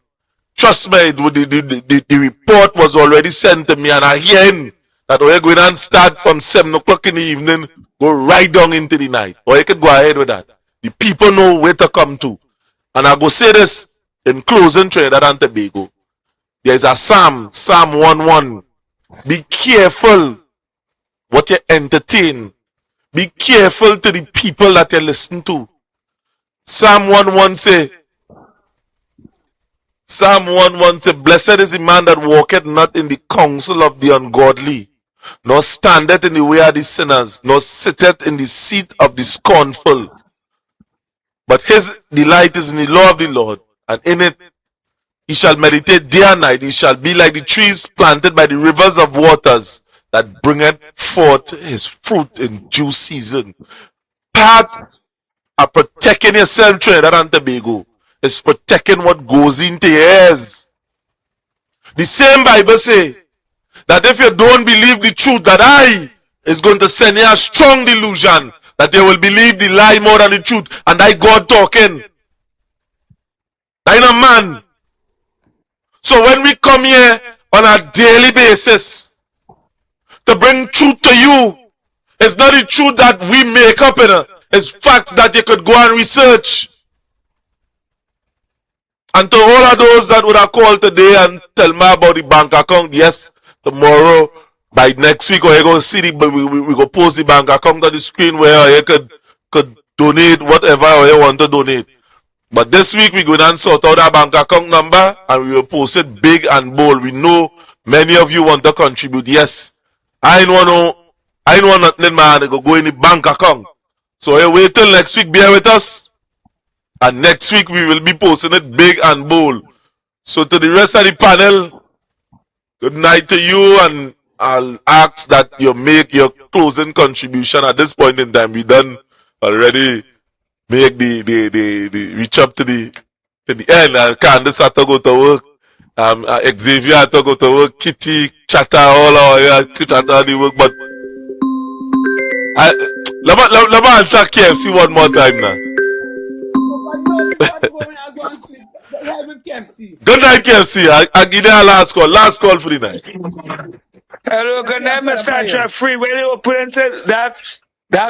Trust me, the report was already sent to me, and I hearing that we're going to start from 7 o'clock in the evening, go right down into the night. Or you could go ahead with that. The people know where to come to. And I go say this in closing, Trinidad and Tobago. There's a Psalm 1:1. Be careful what you entertain. Be careful to the people that you listen to. Psalm 1:1 say, blessed is the man that walketh not in the counsel of the ungodly, nor standeth in the way of the sinners, nor sitteth in the seat of the scornful. But his delight is in the law of the Lord, and in it he shall meditate day and night. He shall be like the trees planted by the rivers of waters, that bringeth forth his fruit in due season. Part of protecting yourself, Trinidad and Tobago, is protecting what goes into your ears. The same Bible say that if you don't believe the truth, that I is going to send you a strong delusion that they will believe the lie more than the truth, and I God talking. I am a man. So when we come here on a daily basis to bring truth to you, it's not the truth that we make up in it. It's facts that you could go and research. And to all of those that would have called today and tell me about the bank account, yes, tomorrow, by next week, or you going to see we go post the bank account on the screen where you could donate whatever you want to donate. But this week, we're going to sort out our bank account number and we will post it big and bold. We know many of you want to contribute. Yes, I ain't want nothing, man, to go in the bank account. So you wait till next week, bear with us. And next week we will be posting it big and bold. So to the rest of the panel, good night to you, and I'll ask that you make your closing contribution at this point in time. We done already make the reach up to the end. Candace had to go to work. Xavier had to go to work. Kitty, Chatter, all our Chatter the work. But let me answer KFC one more time now. Good night, KFC. I give you a last call. Last call for the night. Hello, good night, Mr. Jeffrey. When you open into that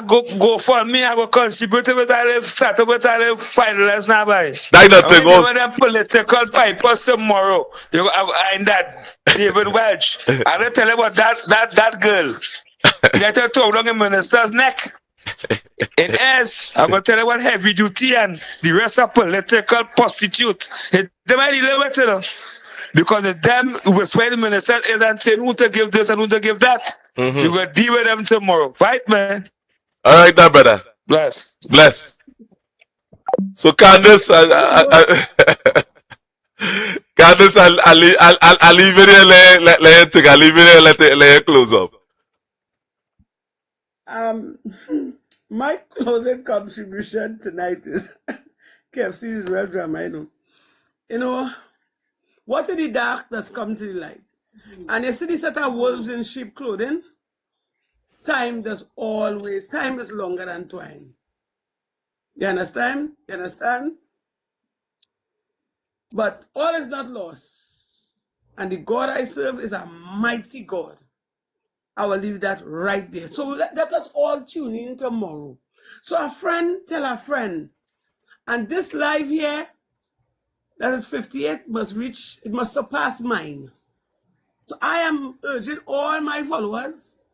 go for me, I will contribute with a start with a finalist now, boy. That's nothing. When them political papers tomorrow, you and that David Welch. I don't tell you about that girl. Let her talk down the minister's neck. It is. I'm going to tell you what heavy duty and the rest of political prostitute. They might limit it, because the them who was the minister is and saying who to give this and who to give that. You will deal with them tomorrow. Right, man? All right, now, brother. Bless. So, Candace, Candace, I'll leave it here. I'll leave it here. Let you close up. My closing contribution tonight is KFC is real drama, You know, what in the dark that's come to the light. And you see this set of wolves in sheep clothing? Time is longer than twine. You understand? But all is not lost. And the God I serve is a mighty God. I will leave that right there. So let us all tune in tomorrow. So a friend tell a friend. And this live here, that is 58, must surpass mine. So I am urging all my followers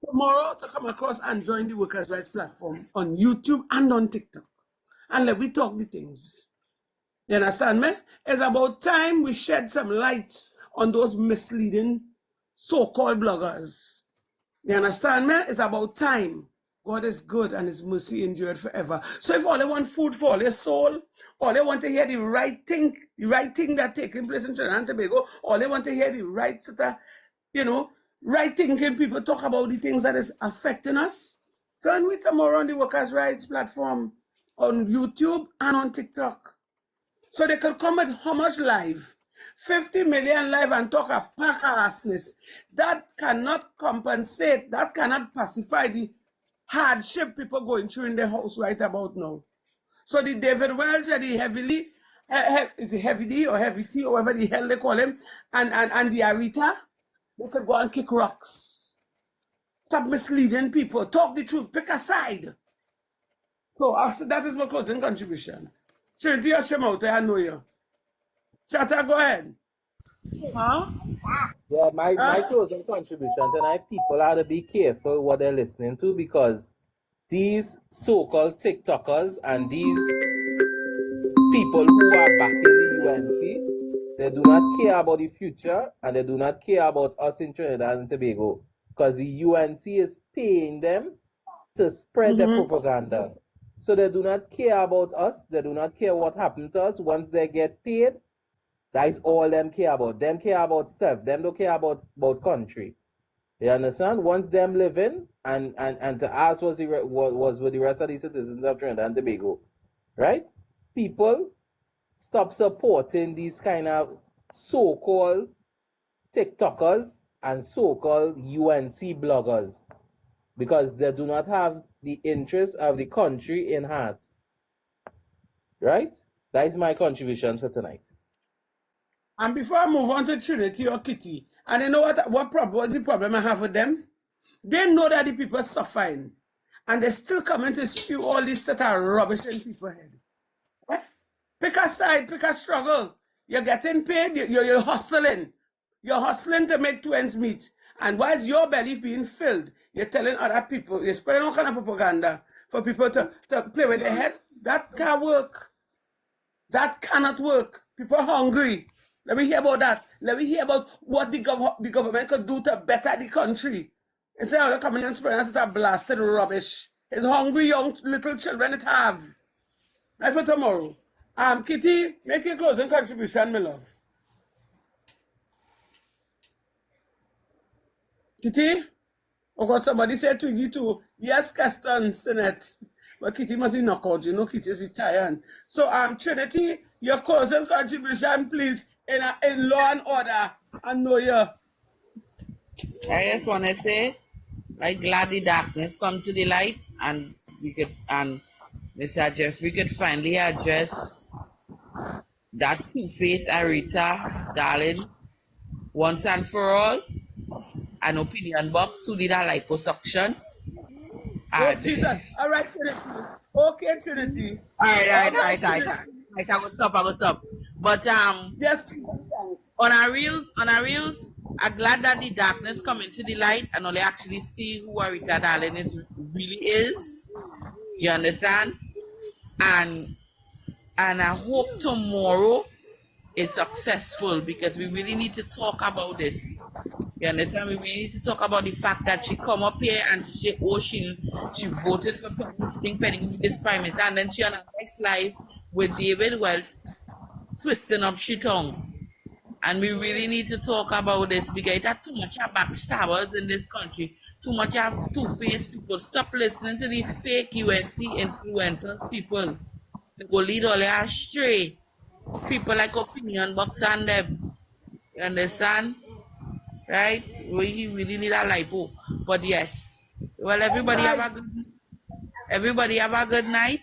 tomorrow to come across and join the Workers' Rights platform on YouTube and on TikTok. And let we talk the things. You understand me? It's about time we shed some light on those misleading so-called bloggers. You understand me? It's about time. God is good and his mercy endured forever. So if all they want food for their soul, or they want to hear the right thing that's taking place in Trinidad and Tobago, or they want to hear the right sort of, right thinking people talk about the things that is affecting us. So and we tomorrow on the Workers' Rights platform on YouTube and on TikTok. So they could come with how much live? 50 million live and talk a pack assness. That cannot compensate, that cannot pacify the hardship people going through in their house right about now. So the David Welch and the heavily, is it heavy D or heavy T or whatever the hell they call him, and the Arita, they could go and kick rocks. Stop misleading people. Talk the truth. Pick a side. So that is my closing contribution. Trinity Hashimoto, I know you. Chatter, go ahead. Huh? Yeah, my closing contribution tonight, people have to be careful what they're listening to because these so-called TikTokers and these people who are backing the UNC, they do not care about the future and they do not care about us in Trinidad and Tobago because the UNC is paying them to spread their propaganda. So they do not care about us. They do not care what happens to us. Once they get paid, that is all them care about. Them care about self. Them don't care about country. You understand? Once them living and to ask was with the rest of the citizens of Trinidad and Tobago, right? People stop supporting these kind of so-called TikTokers and so-called UNC bloggers because they do not have the interest of the country in heart. Right? That is my contribution for tonight. And before I move on to Trinity or Kitty, and you know what the problem I have with them? They know that the people are suffering, and they still coming to spew all this set of rubbish in people's head. Pick a side, pick a struggle. You're getting paid, you're hustling. You're hustling to make two ends meet. And whilst your belly being filled, you're telling other people, you're spreading all kind of propaganda for people to play with their head. That can't work. That cannot work. People are hungry. Let me hear about that. Let me hear about what the government could do to better the country. Instead of coming and spreading us that blasted rubbish. It's hungry young little children it have. That's for tomorrow. Kitty, make your closing contribution, my love. Kitty? Oh God, somebody said Twiggy too. Yes, Caston, Senate. But Kitty must be knocked out. You know, Kitty's retired. So, Trinity, your closing contribution, please, in law and order. I know you. I just want to say, I'm glad the darkness come to the light, and Mr. Jeffrey could finally address that two-faced Arita, darling, once and for all. An opinion box who did a liposuction. Oh, Jesus. All right, Trinity. Okay, Trinity. All right. I will stop. But yes, on our reels, I'm glad that the darkness come into the light and only actually see who Arita Darling really is. You understand? And I hope tomorrow is successful because we really need to talk about this. You understand? We really need to talk about the fact that she come up here and she voted for Penny with this prime minister, and then she on her next live with David Welch twisting up she tongue. And we really need to talk about this because there's too much of backstabbers in this country, too much of two-faced people. Stop listening to these fake UNC influencers people. They go lead all their astray. People like opinion box on them. You understand? Right? We really need a lipo. But yes. Well, everybody have a good night.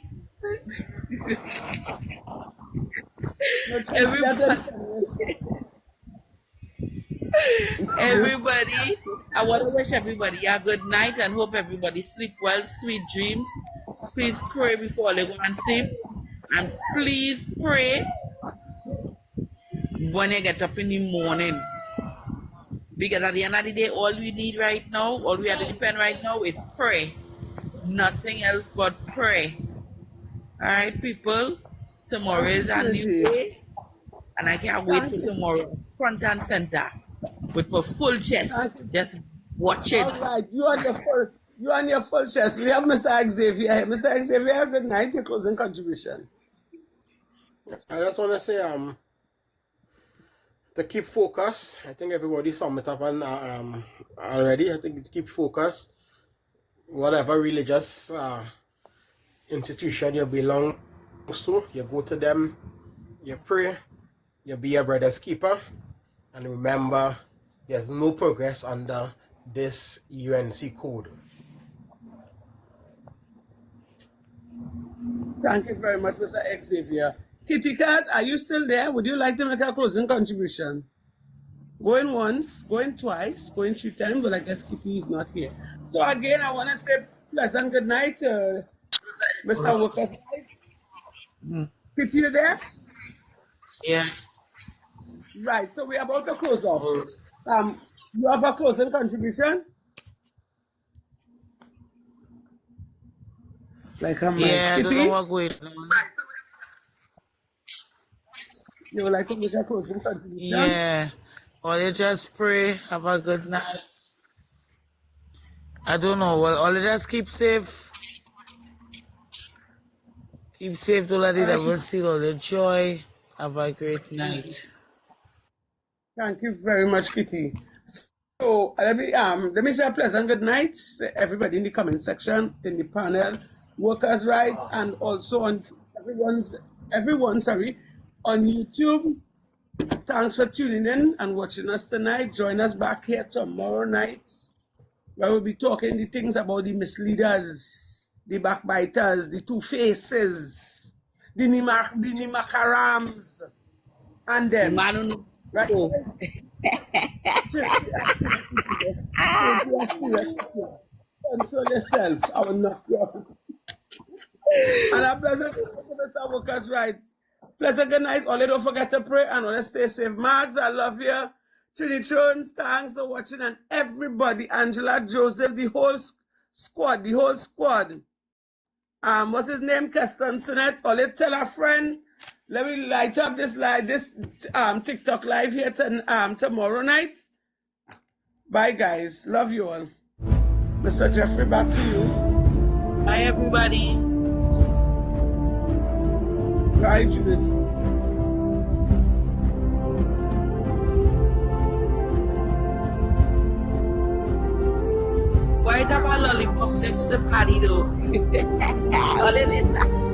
Everybody, I want to wish everybody a good night and hope everybody sleep well, sweet dreams. Please pray before they go and sleep. And please pray when you get up in the morning. Because at the end of the day, all we need right now, all we have to depend right now is pray. Nothing else but pray. Alright, people. Tomorrow is a new day. And I can't wait for tomorrow. Front and center. With my full chest. Just watch it. All right, you on your full chest. We have Mr. Xavier here. Mr. Xavier, good night. Your closing contribution. I just want to say, to keep focus. I think everybody sum it up on already. I think to keep focus. Whatever religious institution you belong to, you go to them, you pray, you be your brother's keeper, and remember, there's no progress under this UNC code. Thank you very much, Mr. Xavier. Kitty Cat, are you still there? Would you like to make a closing contribution? Going once, going twice, going 3 times, but I guess Kitty is not here. So again, I want to say pleasant good night, Mr. Worker. Kitty, you there? Yeah. Right, so we're about to close off. You have a closing contribution? Like I'm Yeah, like, I Kitty? don't know what going on. You would like to make a closing contribution? Yeah. Or you just pray, have a good night. I don't know. Well, all you just keep safe. Keep safe, don't let the devil steal all the joy. Have a great night. Thank you very much, Kitty. So let me say a pleasant good night to everybody in the comment section, in the panel, workers' rights, and also on everyone, on YouTube. Thanks for tuning in and watching us tonight. Join us back here tomorrow night, where we'll be talking the things about the misleaders, the backbiters, the two-faces, the Nimakarams, and them. Right? Control yourself. I will knock you out. And a pleasant good night, Mr. Workers' Right. Pleasant good night. Only don't forget to pray and only stay safe. Mags, I love you. Trini Jones, thanks for watching. And everybody, Angela, Joseph, the whole squad. What's his name? Keston Sinet. Only tell a friend. Let me light up this TikTok live here tomorrow night. Bye, guys. Love you all. Mr. Jeffrey, back to you. Bye, everybody. Bye, Judith. Why have a lollipop next to Paddy, though? All in it.